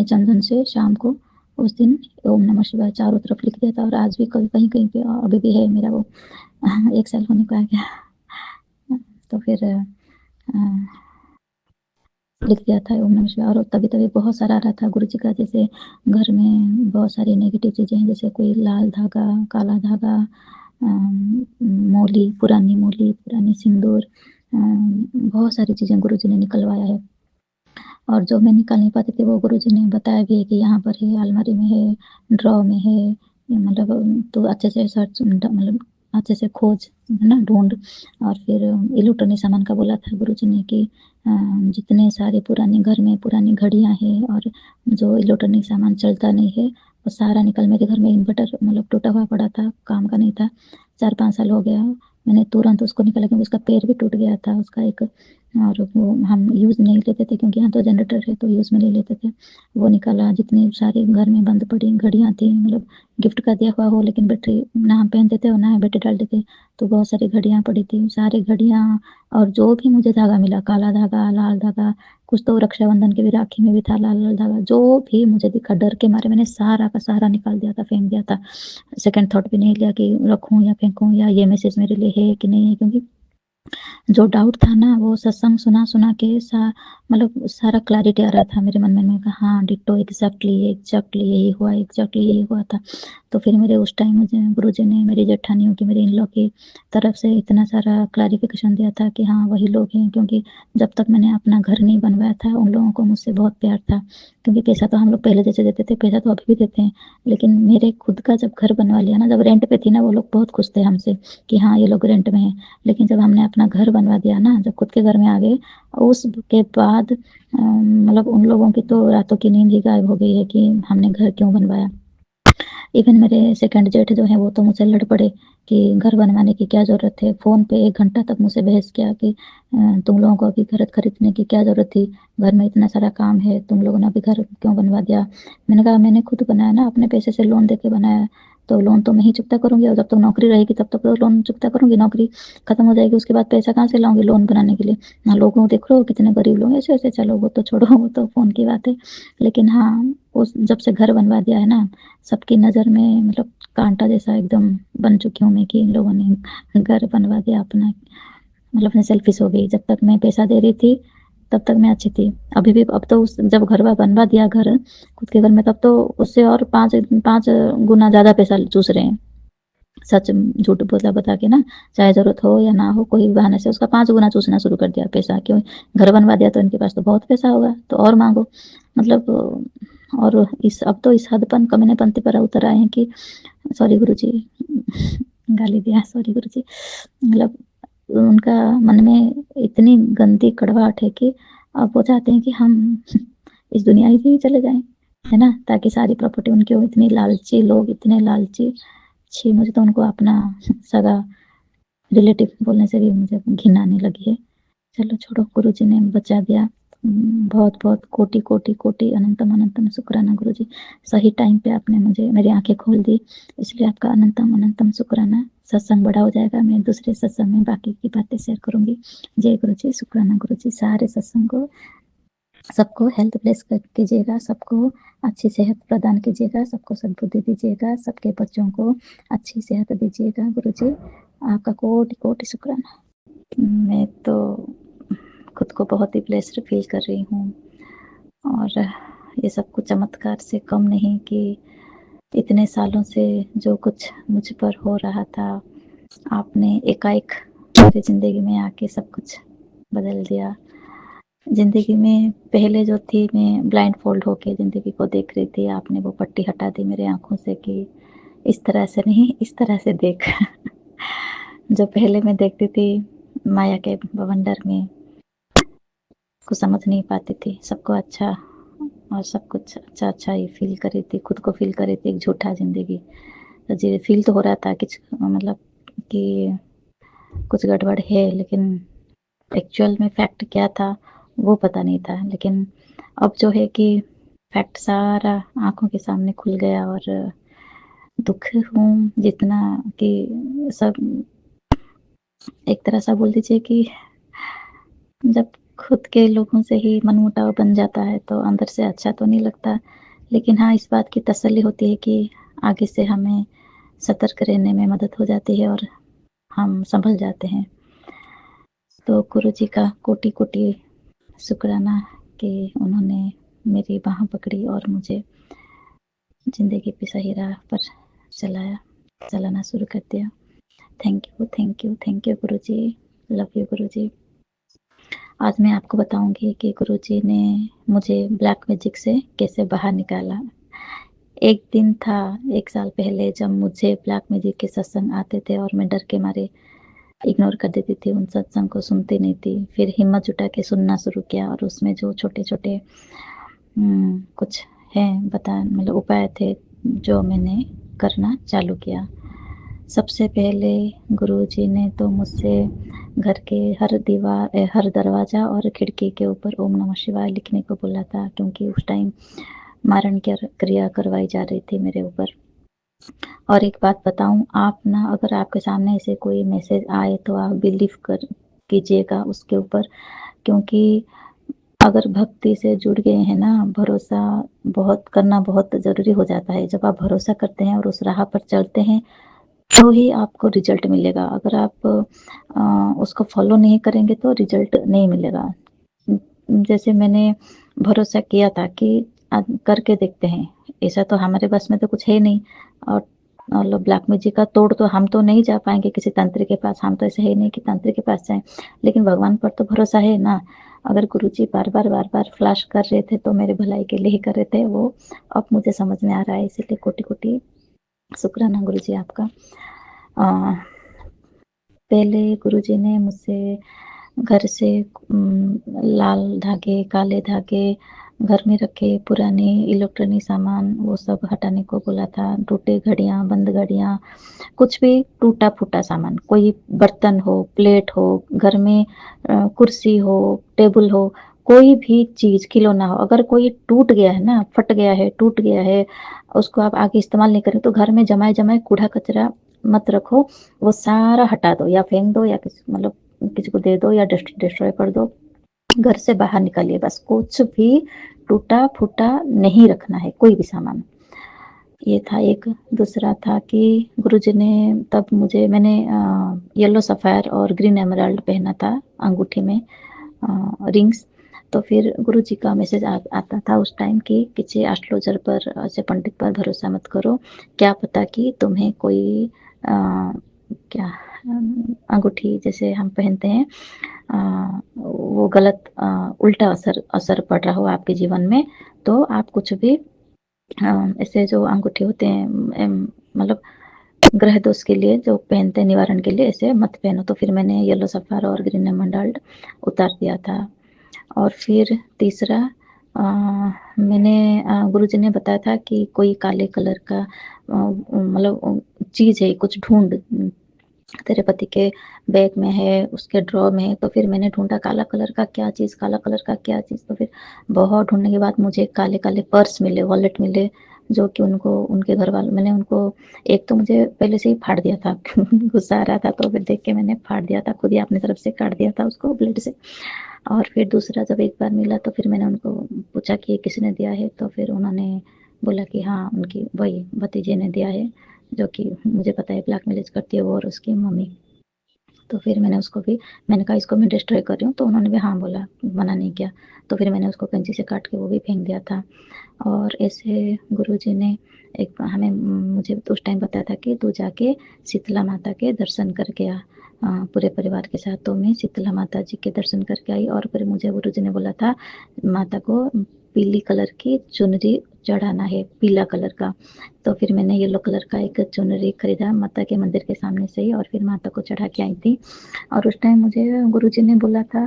चंदन से शाम को उस दिन ओम नमः शिवाय चारों तरफ लिख दिया था, और आज भी कभी कहीं कहीं पे अभी भी है मेरा वो 1 साल होने को आ गया। तो फिर लिख दिया था ओम नमः शिवाय, और तभी बहुत सारा आ रहा था गुरु जी का, जैसे घर में बहुत सारी नेगेटिव चीज़ें हैं, जैसे कोई लाल धागा, काला धागा, पुरानी सिंदूर, बहुत सारी चीज़ें गुरु जी ने निकलवाया है। और जो मैं निकाल नहीं पाती थी वो गुरु जी ने बताया भी है कि यहाँ पर है, अलमारी में है, ड्रॉ में है, मतलब तो अच्छे से सर्च, मतलब अच्छे से खोज, है ना, ढूंढ। और फिर इलेक्ट्रॉनिक सामान का बोला था गुरु जी ने कि जितने सारे पुराने घर में पुरानी घड़ियाँ हैं और जो इलेक्ट्रॉनिक सामान चलता नहीं है वो सारा निकल, मेरे घर में इन्वर्टर मतलब टूटा हुआ पड़ा था, काम का नहीं था, 4-5 साल हो गया। मैंने तुरंत उसको निकाला क्योंकि उसका पैर भी टूट गया था उसका एक, और वो हम यूज़ नहीं लेते थे क्योंकि यहाँ तो जनरेटर है तो यूज़ में नहीं लेते थे। वो निकाला, जितनी सारी घर में बंद पड़ी घड़ियाँ थी, मतलब गिफ्ट का दिया हुआ हो लेकिन बैटरी ना हम पहनते थे और ना ही बैटरी डालते थे, तो बहुत सारी घड़ियाँ पड़ी थी, सारी घड़ियाँ और जो भी मुझे धागा मिला, काला धागा, लाल धागा, कुछ तो रक्षाबंधन की भी राखी में भी था लाल लाल धागा, जो भी मुझे दिखा डर के मारे मैंने सारा का सारा निकाल दिया था, फेंक दिया था। सेकंड थॉट भी नहीं लिया कि रखूं या फेंकूं या ये मैसेज मेरे लिए है कि नहीं है, क्योंकि जो डाउट था ना वो सत्संग सुना सुना के मतलब सारा क्लैरिटी आ रहा था मेरे मन में। मैं कहा हाँ डिट्टो, एग्जैक्टली एग्जैक्टली यही हुआ था। तो फिर मेरे उस टाइम मुझे गुरुजी ने मेरी जेठानियों की, मेरे इन लॉ की तरफ से इतना सारा क्लैरिफिकेशन दिया था कि हाँ वही लोग हैं, क्योंकि जब तक मैंने अपना घर नहीं बनवाया था उन लोगों को मुझसे बहुत प्यार था, क्योंकि पैसा तो हम लोग पहले जैसे देते थे, पैसा तो अभी भी देते हैं, लेकिन मेरे खुद का जब घर बनवा लिया ना, जब रेंट पे थी ना, वो लोग बहुत खुश थे हमसे कि हाँ ये लोग रेंट में हैं, लेकिन जब हमने अपना घर बनवा दिया ना, जब खुद के घर में आ गए, उसके बाद मतलब उन लोगों की तो रातों की नींद ही गायब हो गई है कि हमने घर क्यों बनवाया। इवन मेरे सेकंड जेठ जो है वो तो मुझसे लड़ पड़े कि घर बनवाने की क्या ज़रूरत है, फ़ोन पे 1 घंटा तक मुझसे बहस किया कि तुम लोगों को अभी घर खरीदने की क्या ज़रूरत थी, घर में इतना सारा काम है, तुम लोगों ने अभी घर क्यों बनवा दिया। मैंने कहा मैंने खुद बनाया ना, अपने पैसे से लोन दे के बनाया, तो लोन तो मैं ही चुकता करूँगी, और जब तक नौकरी रहेगी तब तक तो लोन चुकता करूँगी, नौकरी खत्म हो जाएगी उसके बाद पैसा कहाँ से लाऊँगी लोन बनाने के लिए। ना लोगों को देख रहे हो कितने गरीब लोग हैं, ऐसे-ऐसे, चलो वो तो छोड़ो, वो तो फ़ोन की बात है। लेकिन हाँ, उस जब से घर बनवा दिया है ना, सबकी नज़र में मतलब कांटा जैसा एकदम बन चुकी हूँ मैं कि इन लोगों ने घर बनवा दिया अपना, मतलब मैं सेल्फिश हो गई। जब तक मैं पैसा दे रही थी तब तक मैं अच्छी थी, अभी भी। अब तो उस जब घर बनवा दिया घर खुद के घर में, तब तो उससे और 5 गुना ज़्यादा पैसा चूस रहे हैं। सच झूठ बोला बता के ना, चाहे ज़रूरत हो या ना हो, कोई भी बहाने से उसका 5 गुना चूसना शुरू कर दिया पैसा। क्यों? घर बनवा दिया तो इनके पास तो बहुत पैसा होगा, तो और माँगो। मतलब और इस अब तो इस हद पर कमीनेपंती पर उतर आए हैं कि सॉरी गुरुजी, गाली दिया, सॉरी गुरुजी। मतलब उनका मन में इतनी गंदी कड़वाहट है कि अब वो चाहते हैं कि हम इस दुनिया से ही चले जाएं, है ना, ताकि सारी प्रॉपर्टी उनकी हो। इतनी लालची लोग, इतने लालची, छी, मुझे तो उनको अपना सगा रिलेटिव बोलने से भी मुझे घिन आने लगी है। चलो छोड़ो, गुरुजी ने बचा दिया। बहुत बहुत कोटि कोटि कोटि अनंतम अनंतम शुक्राना गुरुजी, सही टाइम पे आपने मुझे मेरी आंखें खोल दी, इसलिए आपका अनंतम अनंतम शुक्राना। सत्संग बड़ा हो जाएगा, मैं दूसरे सत्संग में बाकी की बातें शेयर करूंगी। जय गुरुजी, शुक्राना गुरुजी। सारे सत्संग को सबको हेल्थ ब्लेस कीजिएगा, सबको अच्छी सेहत प्रदान कीजिएगा, सबको सद्बुद्धि दीजिएगा, सबके बच्चों को अच्छी सेहत दीजिएगा गुरुजी। आपका कोटि कोटि शुक्राना। मैं तो खुद को बहुत ही ब्लेस्ड फील कर रही हूँ, और ये सब कुछ चमत्कार से कम नहीं कि इतने सालों से जो कुछ मुझ पर हो रहा था, आपने एकाएक मेरी ज़िंदगी में आके सब कुछ बदल दिया। ज़िंदगी में पहले जो थी, मैं ब्लाइंड फोल्ड होके ज़िंदगी को देख रही थी, आपने वो पट्टी हटा दी मेरी आँखों से कि इस तरह से नहीं, इस तरह से देख। जो पहले मैं देखती थी माया के बवंडर में, कुछ समझ नहीं पाती थी, सबको अच्छा और सब कुछ अच्छा ही फ़ील कर रही थी, खुद को फ़ील कर रही थी एक झूठा ज़िंदगी। तो जी फ़ील तो हो रहा था कि मतलब कि कुछ गड़बड़ है, लेकिन एक्चुअल में फैक्ट क्या था वो पता नहीं था। लेकिन अब जो है कि फैक्ट सारा आँखों के सामने खुल गया, और दुःख हूँ जितना कि सब एक तरह सा बोल दीजिए कि जब खुद के लोगों से ही मनमुटाव बन जाता है तो अंदर से अच्छा तो नहीं लगता। लेकिन हाँ, इस बात की तसल्ली होती है कि आगे से हमें सतर्क रहने में मदद हो जाती है और हम संभल जाते हैं। तो गुरुजी का कोटि-कोटि शुक्राना कि उन्होंने मेरी बाँह पकड़ी और मुझे ज़िंदगी की सही राह पर चलाना शुरू कर दिया। Thank you, thank you, thank you Guruji. Love you Guruji. आज मैं आपको बताऊँगी कि गुरुजी ने मुझे ब्लैक मैजिक से कैसे बाहर निकाला। एक दिन था 1 साल पहले, जब मुझे ब्लैक मैजिक के सत्संग आते थे और मैं डर के मारे इग्नोर कर देती थी, उन सत्संग को सुनती नहीं थी। फिर हिम्मत जुटा के सुनना शुरू किया, और उसमें जो छोटे-छोटे कुछ हैं मतलब उपाय थे, जो मैंने करना चालू किया। सबसे पहले गुरुजी ने तो मुझसे घर के हर दरवाज़ा और खिड़की के ऊपर ओम नमः शिवाय लिखने को बोला था, क्योंकि उस टाइम मारण क्रिया करवाई जा रही थी मेरे ऊपर। और एक बात बताऊँ, आप ना अगर आपके सामने ऐसे कोई मैसेज आए तो आप बिलीव कीजिएगा उसके ऊपर, क्योंकि अगर भक्ति से जुड़ गए हैं ना, भरोसा बहुत ज़रूरी हो जाता है। जब आप भरोसा करते हैं और उस राह पर चलते हैं, तो ही आपको रिज़ल्ट मिलेगा। अगर आप उसको फ़ॉलो नहीं करेंगे तो रिज़ल्ट नहीं मिलेगा। जैसे मैंने भरोसा किया था कि करके देखते हैं, ऐसा तो हमारे बस में तो कुछ है नहीं, और ब्लैक मैजिक का तोड़ तो हम तो नहीं जा पाएँगे किसी तंत्री के पास, हम तो ऐसे है नहीं कि तंत्री के पास जाएँ, लेकिन भगवान पर तो भरोसा है ना। अगर गुरुजी बार-बार फ्लैश कर रहे थे तो मेरे भलाई के लिए ही कर रहे थे, वो अब मुझे समझ में आ रहा है, इसीलिए कोटि-कोटि शुक्राना गुरुजी आपका। अ, पहले गुरुजी ने मुझसे घर से लाल धागे, काले धागे, घर में रखे पुराने इलेक्ट्रॉनिक सामान वो सब हटाने को बोला था। टूटे घड़ियाँ, बंद घड़ियाँ, कुछ भी टूटा-फूटा सामान, कोई बर्तन हो, प्लेट हो, घर में कुर्सी हो, टेबल हो, कोई भी चीज़, खिलौना हो, अगर कोई टूट गया है ना, फट गया है, टूट गया है, उसको आप आगे इस्तेमाल नहीं करें, तो घर में जमाए-जमाए कूड़ा-कचरा मत रखो, वो सारा हटा दो या फेंक दो या किसी को दे दो या डिस्ट्रॉय कर दो। घर से बाहर निकालिए, बस कुछ भी टूटा-फूटा नहीं रखना है, कोई भी सामान। ये था एक। दूसरा था कि गुरुजी ने तब मैंने येलो सफ़ायर और ग्रीन एमराल्ड पहना था अंगूठी में, रिंग्स। तो फिर गुरुजी का मैसेज आता था उस टाइम कि किसी एस्ट्रोलॉजर पर, ऐसे पंडित पर भरोसा मत करो, क्या पता कि तुम्हें कोई क्या अंगूठी जैसे हम पहनते हैं, वो गलत उल्टा असर पड़ रहा हो आपके जीवन में, तो आप कुछ भी ऐसे जो अंगूठे होते हैं, मतलब ग्रह दोष के लिए जो पहनते हैं निवारण के लिए, ऐसे मत पहनो। तो फिर मैंने येलो सफ़ायर और ग्रीन एमराल्ड उतार दिया था। और फिर तीसरा, मैंने गुरुजी ने बताया था कि कोई काले कलर का चीज़ है, कुछ ढूँढ, तेरे पति के बैग में है, उसके ड्रॉर में है। तो फिर मैंने ढूँढा काला कलर का क्या चीज़, काला कलर का क्या चीज़, तो फिर बहुत ढूँढने के बाद मुझे काले-काले पर्स मिले, वॉलेट मिले, जो कि उनके घरवालों, मैंने उनको, एक तो मुझे पहले से ही फाड़ दिया था गुस्सा आ रहा था, तो फिर देख के मैंने फाड़ दिया था, खुद ही अपनी तरफ से काट दिया था उसको ब्लेड से। और फिर दूसरा जब एक बार मिला तो फिर मैंने उनको पूछा कि ये किसने दिया है, तो फिर उन्होंने बोला कि हाँ, उनकी वही भतीजे ने दिया है, जो कि मुझे पता है ब्लैक मैजिक करती है वो और उसकी मम्मी। तो फिर मैंने कहा इसको मैं डिस्ट्रॉय कर रही हूँ, तो उन्होंने भी हाँ बोला, मना नहीं किया। तो फिर मैंने उसको कैंची से काट के वो भी फेंक दिया था। और ऐसे गुरुजी ने मुझे उस टाइम बताया था कि तू जाके शीतला माता के दर्शन करके आ, पूरे परिवार के साथ। तो मैं शीतला माता जी के दर्शन करके आई, और फिर मुझे गुरुजी ने बोला था माता को पीली कलर की चुनरी चढ़ाना है, पीला कलर का। तो फिर मैंने येलो कलर का एक चुनरी खरीदा माता के मंदिर के सामने से ही, और फिर माता को चढ़ा के आई थी। और उस टाइम मुझे गुरुजी ने बोला था,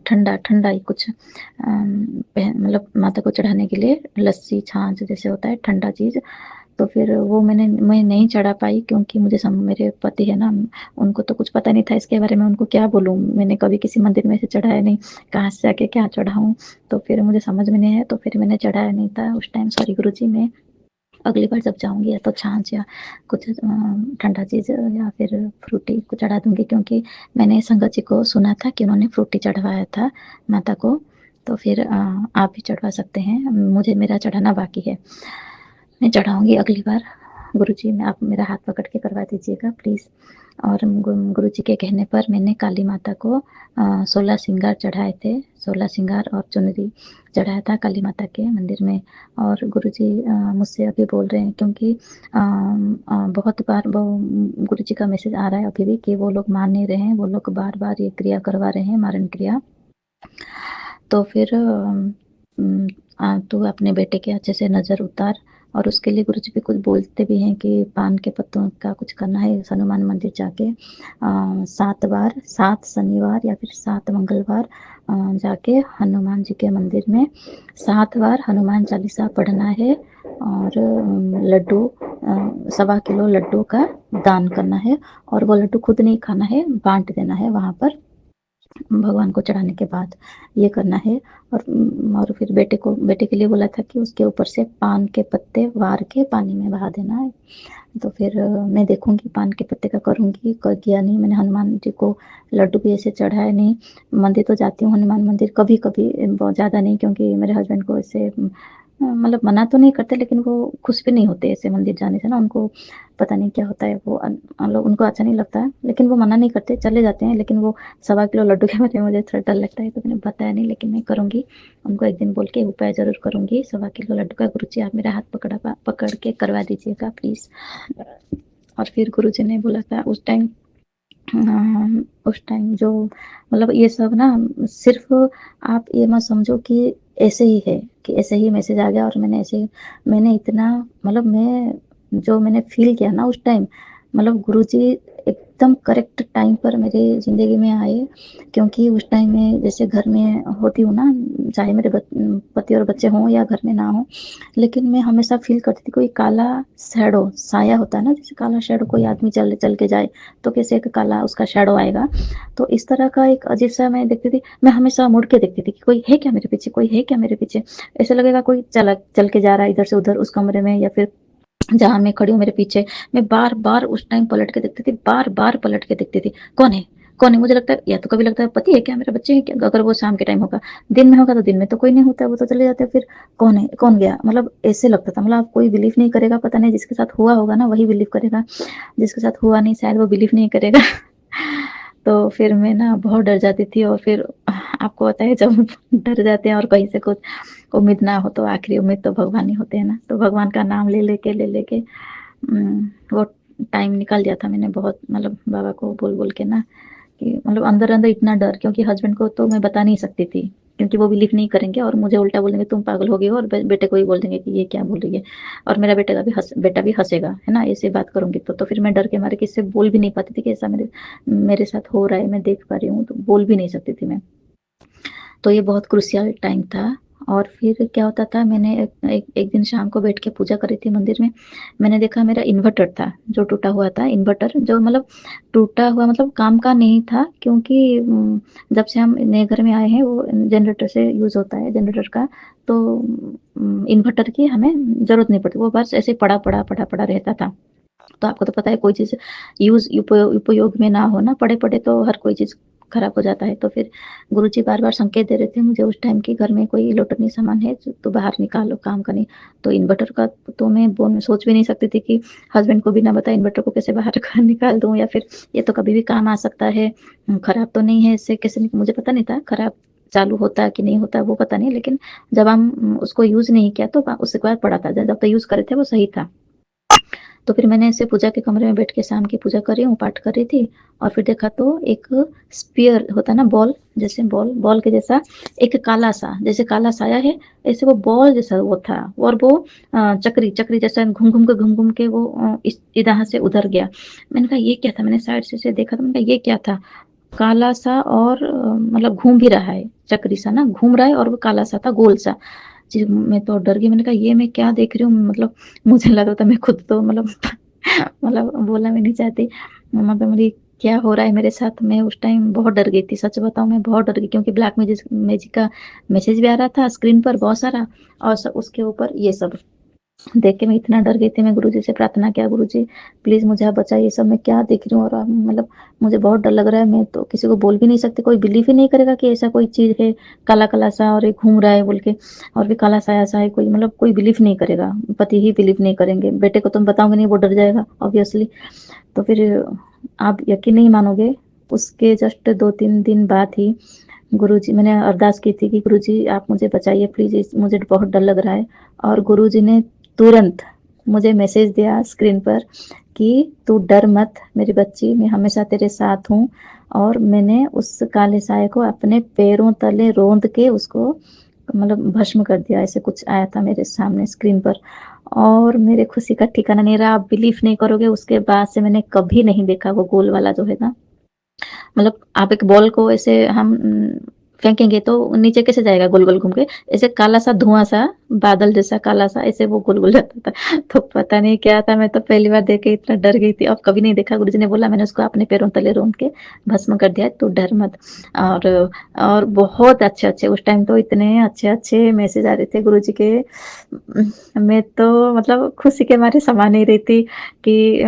ठंडा ठंडा ही कुछ, माता को चढ़ाने के लिए लस्सी छाछ जैसे होता है ठंडा चीज़। तो फिर वो मैं नहीं चढ़ा पाई, क्योंकि मेरे पति है ना, उनको तो कुछ पता नहीं था इसके बारे में, उनको क्या बोलूँ, मैंने कभी किसी मंदिर में से चढ़ाया नहीं, कहाँ से जाके क्या चढ़ाऊँ। तो फिर मुझे समझ में नहीं आया, तो फिर मैंने चढ़ाया नहीं था उस टाइम। सॉरी गुरुजी, मैं अगली बार जब जाऊँगी या तो छाछ या कुछ ठंडा चीज़ या फिर फ्रूटी को चढ़ा दूँगी, क्योंकि मैंने संगत जी को सुना था कि उन्होंने फ्रूटी चढ़वाया था माता को। तो फिर आप भी चढ़वा सकते हैं, मेरा चढ़ाना बाकी है, मैं चढ़ाऊँगी अगली बार। गुरुजी, मैं आप मेरा हाथ पकड़ के करवा दीजिएगा प्लीज़। और गुरुजी के कहने पर मैंने काली माता को 16 श्रृंगार चढ़ाए थे, 16 श्रृंगार और चुनरी चढ़ाया था काली माता के मंदिर में। और गुरुजी मुझसे अभी बोल रहे हैं, क्योंकि बहुत बार वो गुरुजी का मैसेज आ रहा है अभी भी कि वो लोग मान नहीं रहे हैं, वो लोग बार-बार ये क्रिया करवा रहे हैं, मारण क्रिया। तो फिर तू अपने बेटे के अच्छे से नज़र उतार, और उसके लिए गुरुजी भी कुछ बोलते भी हैं कि पान के पत्तों का कुछ करना है हनुमान मंदिर जाके 7 बार, 7 शनिवार या फिर 7 मंगलवार जाके हनुमान जी के मंदिर में 7 बार हनुमान चालीसा पढ़ना है और लड्डू 1.25 किलो लड्डू का दान करना है और वो लड्डू खुद नहीं खाना है, बाँट देना है वहाँ पर भगवान को चढ़ाने के बाद, ये करना है। और फिर बेटे के लिए बोला था कि उसके ऊपर से पान के पत्ते वार के पानी में बहा देना है। तो फिर मैं देखूँगी पान के पत्ते का करूँगी, किया नहीं। मैंने हनुमान जी को लड्डू भी ऐसे चढ़ाया नहीं। मंदिर तो जाती हूँ हनुमान मंदिर कभी-कभी, बहुत ज़्यादा नहीं, क्योंकि मेरे हस्बैंड को ऐसे मतलब मना तो नहीं करते, लेकिन वो खुश भी नहीं होते ऐसे मंदिर जाने से ना, उनको पता नहीं क्या होता है, वो मतलब उनको अच्छा नहीं लगता है, लेकिन वो मना नहीं करते, चले जाते हैं। लेकिन वो 1.25 किलो लड्डू के बारे में मुझे थोड़ा डर लगता है, तो मैंने बताया नहीं, लेकिन मैं करूँगी। उनको एक दिन बोल के उपाय ज़रूर करूँगी 1.25 किलो लड्डू का। गुरुजी आप मेरा हाथ पकड़ के करवा दीजिएगा प्लीज़। और फिर गुरुजी ने बोला था उस टाइम जो मतलब ये सब ना सिर्फ़ आप ये मत समझो कि ऐसे ही है, कि ऐसे ही मैसेज आ गया और मैंने इतना मतलब मैंने फ़ील किया ना उस टाइम, मतलब गुरुजी एकदम करेक्ट टाइम पर मेरी ज़िंदगी में आए। क्योंकि उस टाइम में जैसे घर में होती हूँ ना, चाहे मेरे पति और बच्चे हों या घर में ना हों, लेकिन मैं हमेशा फ़ील करती थी कोई काला शैडो, साया होता है ना, जैसे काला शैडो कोई आदमी चल के जाए तो कैसे एक काला उसका शैडो आएगा, तो इस तरह का एक अजीब-सा मैं देखती थी। मैं हमेशा मुड़ के देखती थी कि कोई है क्या मेरे पीछे, कोई है क्या मेरे पीछे? ऐसा लगेगा कोई चल के जा रहा है इधर से उधर उस कमरे में या फिर जहाँ मैं खड़ी हूँ मेरे पीछे। मैं बार-बार उस टाइम पलट के देखती थी, बार-बार पलट के देखती थी, कौन है? कौन है? मुझे लगता है या तो कभी लगता है पति है क्या मेरा, बच्चे हैं क्या? अगर वो शाम के टाइम होगा, दिन में होगा तो दिन में तो कोई नहीं होता, वो तो चले जाते हैं, फिर कौन है? कौन गया? मतलब ऐसे लगता था, मतलब कोई बिलीव नहीं करेगा, पता नहीं जिसके साथ हुआ होगा ना वही बिलीव करेगा, जिसके साथ हुआ नहीं शायद वो बिलीव नहीं करेगा। तो फिर मैं ना बहुत डर जाती थी और फिर आपको पता है जब डर जाते हैं और कहीं से कुछ उम्मीद ना हो तो आखिरी उम्मीद तो भगवान ही होते हैं ना। तो भगवान का नाम ले लेके वो टाइम निकाल दिया था मैंने बहुत, मतलब बाबा को बोल के ना कि मतलब अंदर-अंदर इतना डर, क्योंकि हस्बैंड को तो मैं बता नहीं सकती थी, क्योंकि वो बिलीव नहीं करेंगे और मुझे उल्टा बोल देंगे तुम पागल हो गई हो, और बेटे को भी बोल देंगे कि ये क्या बोल रही है, और मेरा बेटा भी हँसेगा, है ना? ऐसे बात करूँगी तो फिर मैं डर के मारे किसी से बोल भी नहीं पाती थी कि ऐसा मेरे साथ हो रहा है, मैं देख पा रही हूँ, तो बोल भी नहीं सकती थी मैं। तो ये बहुत क्रूशियल टाइम था। और फिर क्या होता था, मैंने एक दिन शाम को बैठ के पूजा करी थी मंदिर में। मैंने देखा मेरा इन्वर्टर था जो टूटा हुआ था, इन्वर्टर जो मतलब टूटा हुआ मतलब काम का नहीं था, क्योंकि जब से हम नए घर में आए हैं वो जनरेटर से यूज़ होता है जनरेटर का, तो इन्वर्टर की हमें ज़रूरत नहीं पड़ती, वो बस ऐसे पड़ा रहता था। तो आपको तो पता है कोई चीज़ उपयोग में ना हो ना, पड़े-पड़े तो हर कोई चीज़ खराब हो जाता है। तो फिर गुरुजी बार-बार संकेत दे रहे थे मुझे उस टाइम कि घर में कोई इलेक्ट्रॉनिक सामान है तो बाहर निकालो, काम का नहीं। तो इन्वर्टर का तो मैं सोच भी नहीं सकती थी कि हस्बैंड को बिना बताए इन्वर्टर को कैसे बाहर निकाल दूँ, या फिर ये तो कभी भी काम आ सकता है, खराब तो नहीं है, इससे कैसे मुझे पता नहीं था खराब चालू होता है कि नहीं होता वो पता नहीं, लेकिन जब हम उसको यूज़ नहीं किया तो उसके बाद पड़ा था, जब तक यूज़ करे थे वो सही था। तो फिर मैंने ऐसे पूजा के कमरे में बैठ के शाम की पूजा कर रही हूँ, पाठ कर रही थी, और फिर देखा तो एक स्फीयर होता है ना, बॉल जैसे, बॉल के जैसा एक काला-सा, जैसे काला साया है, ऐसे वो बॉल जैसा वो था, और वो चक्री जैसा घूम-घूम के वो इधर से उधर गया। मैंने कहा ये क्या था? मैंने साइड से ऐसे देखा तो मैंने कहा ये क्या था? काला-सा और मतलब घूम भी रहा है, चक्री सा ना घूम रहा है, और वो काला-सा था, गोल-सा। जी, मैं तो डर गई, मैंने कहा ये मैं क्या देख रही हूँ, मतलब मुझे लग रहा था मैं खुद तो मतलब मतलब बोलना भी नहीं चाहती, मतलब मेरी क्या हो रहा है मेरे साथ। मैं उस टाइम बहुत डर गई थी, सच बताऊँ मैं बहुत डर गई, क्योंकि ब्लैक मैजिक का मैसेज भी आ रहा था स्क्रीन पर बहुत सारा, और उसके ऊपर ये सब देख के मैं इतना डर गई थी। मैं गुरुजी से प्रार्थना किया, गुरुजी प्लीज़ मुझे आप बचाइए, ये सब मैं क्या देख रही हूँ, और मतलब मुझे बहुत डर लग रहा है, मैं तो किसी को बोल भी नहीं सकती, कोई बिलीव ही नहीं करेगा कि ऐसा कोई चीज़ है काला-काला सा और ये घूम रहा है बोल के, और भी काला साया-सा है, कोई मतलब कोई बिलीव नहीं करेगा, पति ही बिलीव नहीं करेंगे, बेटे को तो मैं बताऊँगी नहीं, वो डर जाएगा ऑब्वियसली। तो फिर आप यकीन नहीं मानोगे, उसके जस्ट 2-3 दिन बाद ही गुरुजी, मैंने अरदास की थी कि गुरुजी आप मुझे बचाइए प्लीज़, मुझे बहुत डर लग रहा है, और गुरुजी ने तुरंत मुझे मैसेज दिया स्क्रीन पर कि तू डर मत मेरी बच्ची, मैं हमेशा तेरे साथ हूँ, और मैंने उस काले साये को अपने पैरों तले रौंद के उसको मतलब भस्म कर दिया, ऐसे कुछ आया था मेरे सामने स्क्रीन पर। और मेरे खुशी का ठिकाना नहीं रहा। आप बिलीव नहीं करोगे, उसके बाद से मैंने कभी नहीं देखा वो गोल वाला जो है ना, मतलब आप एक बॉल को ऐसे हम फेंकेंगे तो नीचे कैसे जाएगा गोल गोल घूम के, ऐसे काला सा धुआं सा, बादल जैसा काला सा, ऐसे वो गोल गोल जाता था। तो पता नहीं क्या था, मैं तो पहली बार देख के इतना डर गई थी और कभी नहीं देखा। गुरुजी ने बोला, मैंने उसको अपने पैरों तले रौंद के भस्म कर दिया, तो डर मत। और और बहुत अच्छे अच्छे उस टाइम तो इतने अच्छे अच्छे मैसेज आ रहे थे गुरुजी के। मैं तो मतलब खुशी के मारे समा नहीं रही थी कि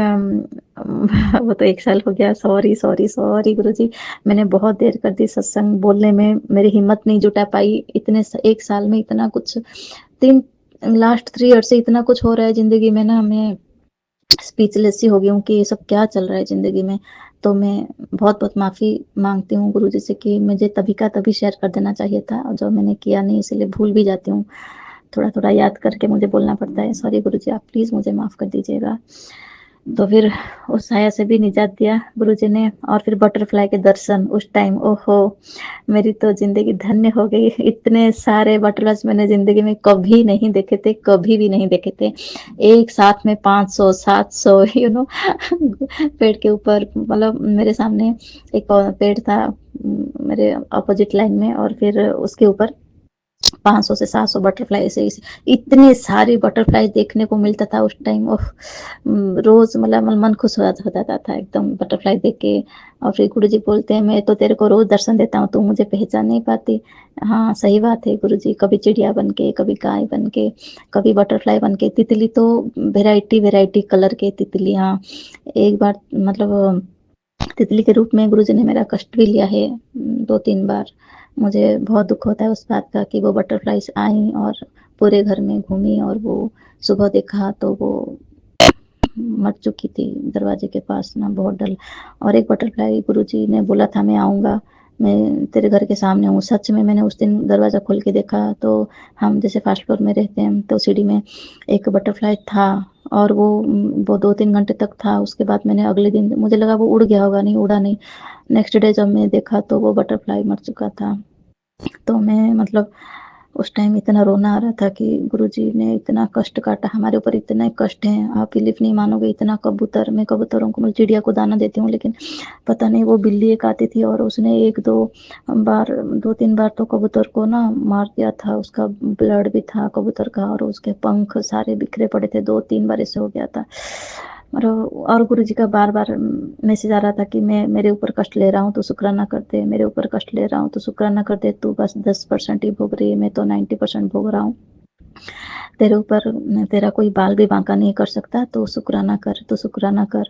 वो तो 1 साल हो गया। सॉरी, सॉरी, सॉरी गुरुजी, मैंने बहुत देर कर दी सत्संग बोलने में, मेरी हिम्मत नहीं जुटा पाई। इतने 1 साल में इतना कुछ, 3 लास्ट 3 ईयर से इतना कुछ हो रहा है ज़िंदगी में ना, मैं स्पीचलेस ही हो गई हूँ कि ये सब क्या चल रहा है ज़िंदगी में। तो मैं बहुत-बहुत माफ़ी माँगती हूँ गुरुजी से कि मुझे तभी का तभी शेयर कर देना चाहिए था, और जो मैंने किया नहीं, इसीलिए भूल भी जाती हूँ। थोड़ा-थोड़ा याद करके मुझे बोलना पड़ता है। सॉरी गुरुजी, आप प्लीज़ मुझे माफ़ कर दीजिएगा। तो फिर उस साया से भी निजात दिया गुरुजी ने, और फिर बटरफ्लाई के दर्शन उस टाइम, ओहो! मेरी तो ज़िंदगी धन्य हो गई। इतने सारे बटरफ्लाइज़ मैंने ज़िंदगी में कभी नहीं देखे थे, कभी भी नहीं देखे थे। एक साथ में 500, 700 पेड़ के ऊपर, मतलब मेरे सामने एक और पेड़ था, मेरे अपोज़िट लाइन में, और फिर उसके ऊपर 500 से 700 बटरफ्लाई, ऐसे इतने सारे बटरफ्लाई देखने को मिलता था उस टाइम। रोज मतलब मन खुश हो जाता था एकदम बटरफ्लाई देख के। और फिर गुरुजी बोलते हैं, मैं तो तेरे को रोज दर्शन देता हूँ, तू मुझे पहचान नहीं पाती। हाँ सही बात है गुरुजी, कभी चिड़िया बन के, कभी गाय बन के, कभी बटरफ्लाई बन के, तितली तो वेराइटी वेराइटी कलर के तितली। हाँ एक बार मतलब तितली के रूप में गुरुजी ने मेरा कष्ट भी लिया है 2-3 बार। मुझे बहुत दुःख होता है उस बात का कि वो बटरफ्लाइज़ आईं और पूरे घर में घूमी, और वो सुबह देखा तो वो मर चुकी थी दरवाजे के पास ना, बहुत डर। और एक बटरफ्लाई गुरुजी ने बोला था, मैं आऊँगा, मैं तेरे घर के सामने हूँ। सच में मैंने उस दिन दरवाज़ा खोल के देखा तो हम जैसे फर्स्ट फ्लोर में रहते हैं, तो सीढ़ी में एक बटरफ्लाई था, और वो 2-3 घंटे तक था। उसके बाद मैंने अगले दिन, मुझे लगा वो उड़ गया होगा, नहीं उड़ा नहीं। नेक्स्ट डे जब मैं देखा तो वो बटरफ्लाई मर चुका था। तो मैं मतलब उस टाइम इतना रोना आ रहा था कि गुरुजी ने इतना कष्ट काटा, हमारे ऊपर इतने कष्ट हैं, आप बिलीव नहीं मानोगे। इतना कबूतर, मैं कबूतरों को, मतलब चिड़िया को दाना देती हूँ, लेकिन पता नहीं वो बिल्ली एक आती थी और उसने 1-2 बार, 2-3 बार तो कबूतर को ना मार दिया था। उसका ब्लड भी था कबूतर का, और उसके पंख सारे बिखरे पड़े थे। 2-3 बार ऐसे हो गया था। और गुरुजी का बार-बार मैसेज आ रहा था कि मैं, मेरे ऊपर कष्ट ले रहा हूँ तो शुक्राना कर दे, मेरे ऊपर कष्ट ले रहा हूँ तो शुक्राना कर दे, तू बस 10% ही भोग रही है, मैं तो 90% भोग रहा हूँ। तेरे ऊपर तेरा कोई बाल भी बांका नहीं कर सकता, तो शुक्राना कर, तो शुक्राना कर।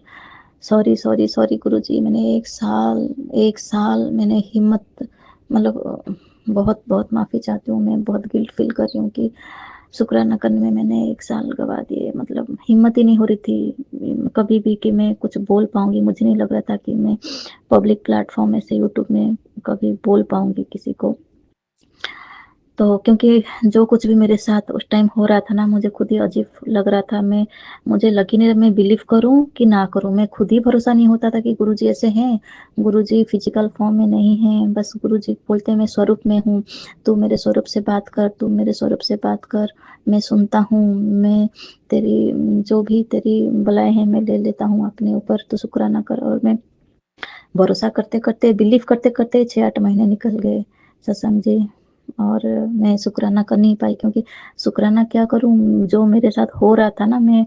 सॉरी, सॉरी, सॉरी गुरुजी, मैंने 1 साल मैंने हिम्मत, मतलब बहुत बहुत माफ़ी चाहती हूँ। मैं बहुत गिल्ट फील कर रही हूँ कि शुक्राना करने में मैंने 1 साल गँवा दिए। मतलब हिम्मत ही नहीं हो रही थी कभी भी कि मैं कुछ बोल पाऊँगी। मुझे नहीं लग रहा था कि मैं पब्लिक प्लेटफ़ॉर्म ऐसे यूट्यूब में कभी बोल पाऊँगी किसी को। तो क्योंकि जो कुछ भी मेरे साथ उस टाइम हो रहा था ना, मुझे खुद ही अजीब लग रहा था। मुझे लग ही नहीं रहा, मैं बिलीव करूँ कि ना करूँ। मैं खुद ही भरोसा नहीं होता था कि गुरुजी ऐसे हैं। गुरुजी फिज़िकल फ़ॉर्म में नहीं हैं, बस गुरुजी बोलते हैं मैं स्वरूप में हूँ, तू मेरे स्वरूप से बात कर, तू मेरे स्वरूप से बात कर, मैं सुनता हूँ, मैं तेरी जो भी तेरी बलाएँ हैं मैं ले लेता हूँ अपने ऊपर, तू शुक्राना कर। और मैं भरोसा करते-करते, बिलीव करते-करते 6-8 महीने निकल गए सत्संग जी, और मैं शुक्राना कर नहीं पाई, क्योंकि शुक्राना क्या करूँ, जो मेरे साथ हो रहा था ना, मैं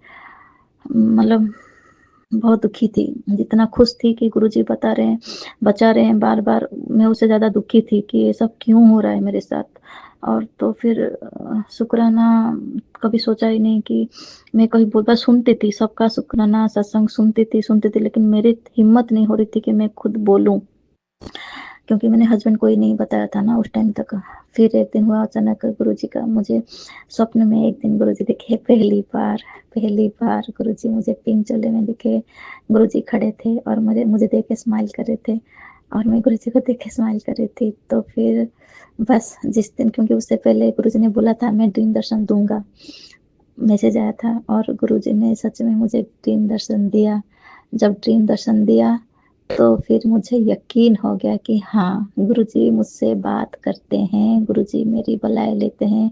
मतलब बहुत दुखी थी। जितना खुश थी कि गुरुजी बता रहे हैं, बचा रहे हैं बार-बार, मैं उससे ज़्यादा दुखी थी कि ये सब क्यों हो रहा है मेरे साथ। और तो फिर शुक्राना कभी सोचा ही नहीं कि मैं कहीं बोल, बस सुनती थी सबका शुक्राना सत्संग, सुनती थी, लेकिन मेरी हिम्मत नहीं हो रही थी कि मैं खुद बोलूँ। क्योंकि मैंने हस्बैंड को ही नहीं बताया था ना उस टाइम तक। फिर एक दिन हुआ अचानक, गुरुजी का मुझे स्वप्न में एक दिन गुरुजी दिखे पहली बार गुरुजी मुझे पिंक चोले में दिखे। गुरुजी खड़े थे और मुझे मुझे देख के स्माइल कर रहे थे, और मैं गुरुजी को देख के स्माइल कर रही थी। तो फिर बस जिस दिन, क्योंकि उससे पहले गुरुजी ने बोला था मैं ड्रीम दर्शन दूँगा, मैसेज आया था, और गुरुजी ने सच में मुझे ड्रीम दर्शन दिया। जब ड्रीम दर्शन दिया तो फिर मुझे यकीन हो गया कि हाँ, गुरुजी मुझसे बात करते हैं, गुरुजी मेरी बलाए लेते हैं।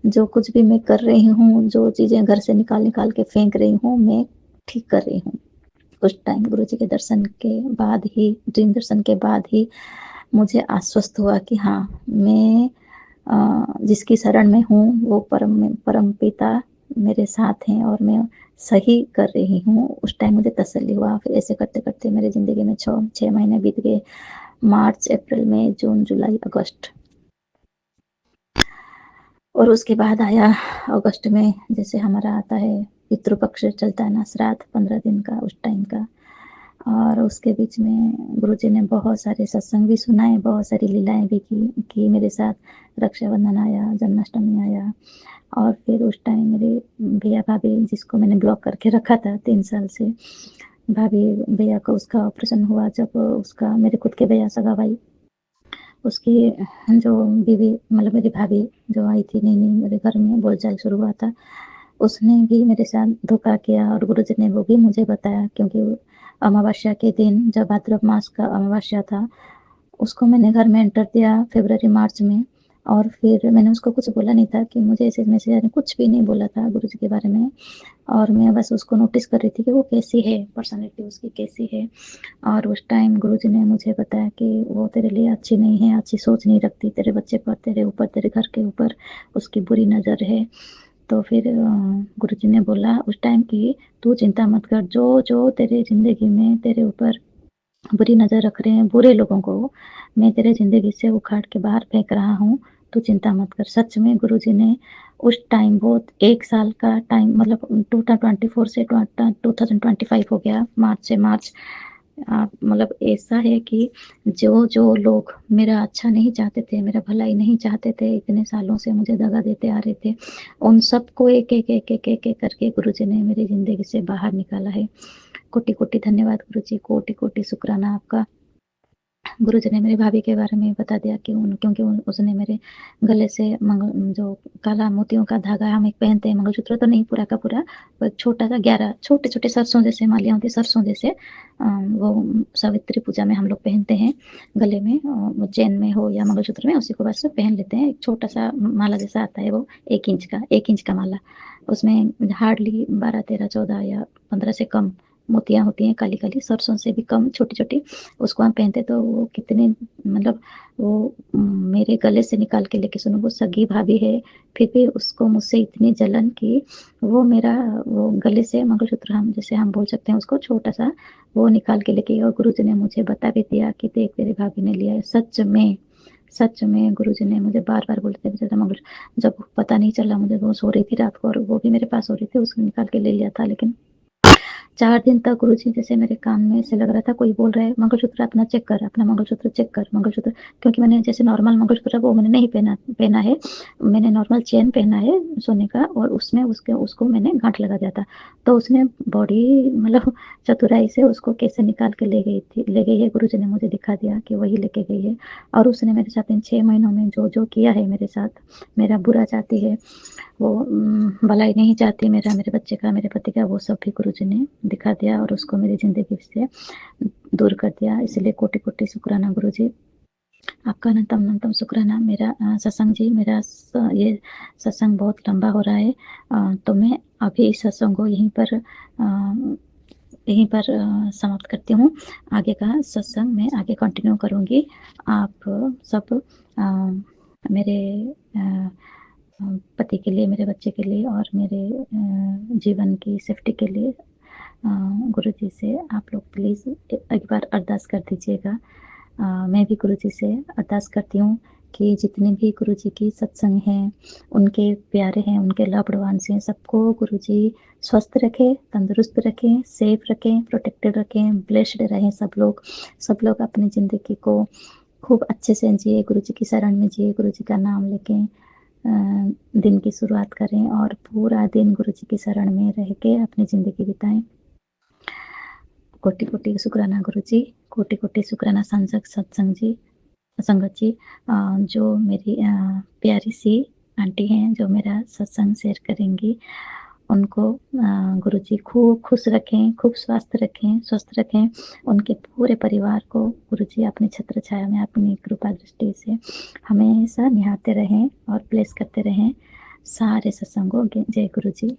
जो कुछ भी मैं कर रही हूँ, जो चीज़ें घर से निकाल-निकाल के फेंक रही हूँ, मैं ठीक कर रही हूँ। उस टाइम गुरुजी के दर्शन के बाद ही, ड्रीम दर्शन के बाद ही मुझे आश्वस्त हुआ कि हाँ, मैं जिसकी शरण में हूँ, वो परमपिता मेरे साथ हैं और मैं सही कर रही हूँ। उस टाइम मुझे तसल्ली हुआ। फिर ऐसे करते-करते मेरी ज़िंदगी में 6 महीने बीत गए। मार्च, अप्रैल, मई, जून, जुलाई, अगस्त और उसके बाद आया अगस्त में, जैसे हमारा आता है पितृ पक्ष चलता है ना, श्राद्ध 15 दिन का, उस टाइम का। और उसके बीच में गुरुजी ने बहुत सारे सत्संग भी सुनाए, बहुत सारी लीलाएँ भी की मेरे साथ। रक्षाबंधन आया, जन्माष्टमी आया और फिर उस टाइम मेरे भैया-भाभी, जिसको मैंने ब्लॉक करके रखा था 3 साल से, भाभी भैया का उसका ऑपरेशन हुआ, जब उसका, मेरे खुद के भैया सगा भाई, उसकी जो बीवी, मतलब मेरी भाभी जो आई थी नई-नई मेरे घर में, बोलचाल शुरू हुआ था, उसने भी मेरे साथ धोखा किया और गुरुजी ने वो भी मुझे बताया, क्योंकि अमावस्या के दिन, जब भाद्रव मास का अमावस्या था, उसको मैंने घर में एंटर दिया फ़रवरी-मार्च में और फिर मैंने उसको कुछ बोला नहीं था कि मुझे ऐसे मैसेज आए, कुछ भी नहीं बोला था गुरुजी के बारे में। और मैं बस उसको नोटिस कर रही थी कि वो कैसी है, पर्सनैलिटी उसकी कैसी है। और उस टाइम गुरुजी ने मुझे बताया कि वो तेरे लिए अच्छी नहीं है, अच्छी सोच नहीं रखती, तेरे बच्चे पर, तेरे ऊपर, तेरे घर के ऊपर उसकी बुरी नज़र है। तो फिर गुरुजी ने बोला उस टाइम कि तू चिंता मत कर, जो तेरे ज़िंदगी में तेरे ऊपर बुरी नज़र रख रहे हैं, बुरे लोगों को मैं तेरे ज़िंदगी से उखाड़ के बाहर फेंक रहा हूँ, तू चिंता मत कर। सच में गुरुजी ने उस टाइम, बहुत 1 साल का टाइम, मतलब 2024 से 2025 हो गया, मार्च से मार्च। मतलब ऐसा है कि जो लोग मेरा अच्छा नहीं चाहते थे, मेरा भलाई नहीं चाहते थे, इतने सालों से मुझे दगा देते आ रहे थे, उन सबको एक-एक करके गुरुजी ने मेरी ज़िंदगी से बाहर निकाला है। कोटि-कोटि धन्यवाद गुरुजी, कोटि-कोटि शुक्राना आपका। गुरुजी ने मेरी भाभी के बारे में बता दिया कि क्योंकि उसने मेरे गले से जो काला मोतियों का धागा हम एक पहनते हैं, मंगलसूत्र तो नहीं पूरा का पूरा, वो एक छोटा-सा 11 छोटे-छोटे सरसों जैसे मालियाँ होती हैं, सरसों जैसे, वो सावित्री पूजा में हम लोग पहनते हैं गले में, वो चेन में हो या मंगलसूत्र में, उसी को बस पहन लेते हैं। एक छोटा-सा माला जैसा आता है वो, 1 इंच का माला। उसमें हार्डली 12, 13, 14 या 15 से कम मोतियाँ होती हैं, काली-काली, सरसों से भी कम छोटी-छोटी। उसको हम पहनते तो वो कितने, मतलब वो मेरे गले से निकाल के लेके, सुनो, वो सगी भाभी है, फिर भी उसको मुझसे इतनी जलन कि वो मेरा, वो गले से मंगलसूत्र, हम जैसे हम बोल सकते हैं उसको, छोटा-सा वो निकाल के लेके गई और गुरुजी ने मुझे बता भी दिया कि देख तेरी भाभी ने लिया है। सच में गुरुजी ने मुझे बार-बार बोलते थे, जैसे मंगल, जब पता नहीं चला मुझे, वो सो रही थी रात को और वो भी मेरे पास सो रही थी, उसको निकाल के ले लिया था। लेकिन 4 दिन तक गुरुजी, जैसे मेरे कान में ऐसे लग रहा था कोई बोल रहा है, मंगलसूत्र अपना चेक कर, अपना मंगलसूत्र चेक कर, मंगलसूत्र, क्योंकि मैंने जैसे नॉर्मल मंगलसूत्र वो मैंने नहीं पहना है, मैंने नॉर्मल चेन पहना है सोने का और उसमें उसको मैंने गांठ लगा दिया था। तो उसने बड़ी, मतलब चतुराई से उसको कैसे निकाल के ले गई है, गुरुजी ने मुझे दिखा दिया कि वही लेके गई है। और उसने मेरे साथ इन 6 महीनों में जो किया है मेरे साथ, मेरा बुरा चाहती है, वो भलाई नहीं चाहती मेरा, मेरे बच्चे का, मेरे पति का, वो सब भी गुरुजी ने दिखा दिया और उसको मेरी ज़िंदगी से दूर कर दिया। इसलिए कोटि-कोटि शुक्राना गुरुजी, आपका अनंतम शुक्राना। मेरा सत्संग जी, मेरा ये सत्संग बहुत लंबा हो रहा है, तो मैं अभी इस सत्संग को समाप्त करती हूँ। आगे का सत्संग मैं आगे कंटिन्यू करूँगी। आप सब मेरे पति के लिए, मेरे बच्चे के लिए और मेरे जीवन की सेफ्टी के लिए गुरुजी से आप लोग प्लीज़ एक बार अरदास कर दीजिएगा। मैं भी गुरुजी से अरदास करती हूँ कि जितने भी गुरुजी की सत्संग हैं, उनके प्यारे हैं, उनके लव्ड वन्स हैं, सबको गुरुजी स्वस्थ रखें, तंदुरुस्त रखें, सेफ रखें, प्रोटेक्टेड रखें, ब्लेस्ड रहें सब लोग। सब लोग अपनी ज़िंदगी को खूब अच्छे से जिए, गुरुजी की शरण में जिए, गुरुजी का नाम लेके दिन की शुरुआत करें और पूरा दिन गुरुजी की शरण में रह के अपनी ज़िंदगी बिताएं। कोटि-कोटि शुक्राना गुरुजी, कोटि-कोटि शुक्राना सत्संग जी, संगत जी, जो मेरी प्यारी सी आंटी हैं, जो मेरा सत्संग शेयर करेंगी उनको गुरुजी खूब खुश रखें, खूब स्वस्थ रखें। उनके पूरे परिवार को गुरुजी अपनी छत्र छाया में अपनी कृपा दृष्टि से हमेशा निहारते रहें और ब्लेस करते रहें। सारे सत्संगों के जय गुरुजी।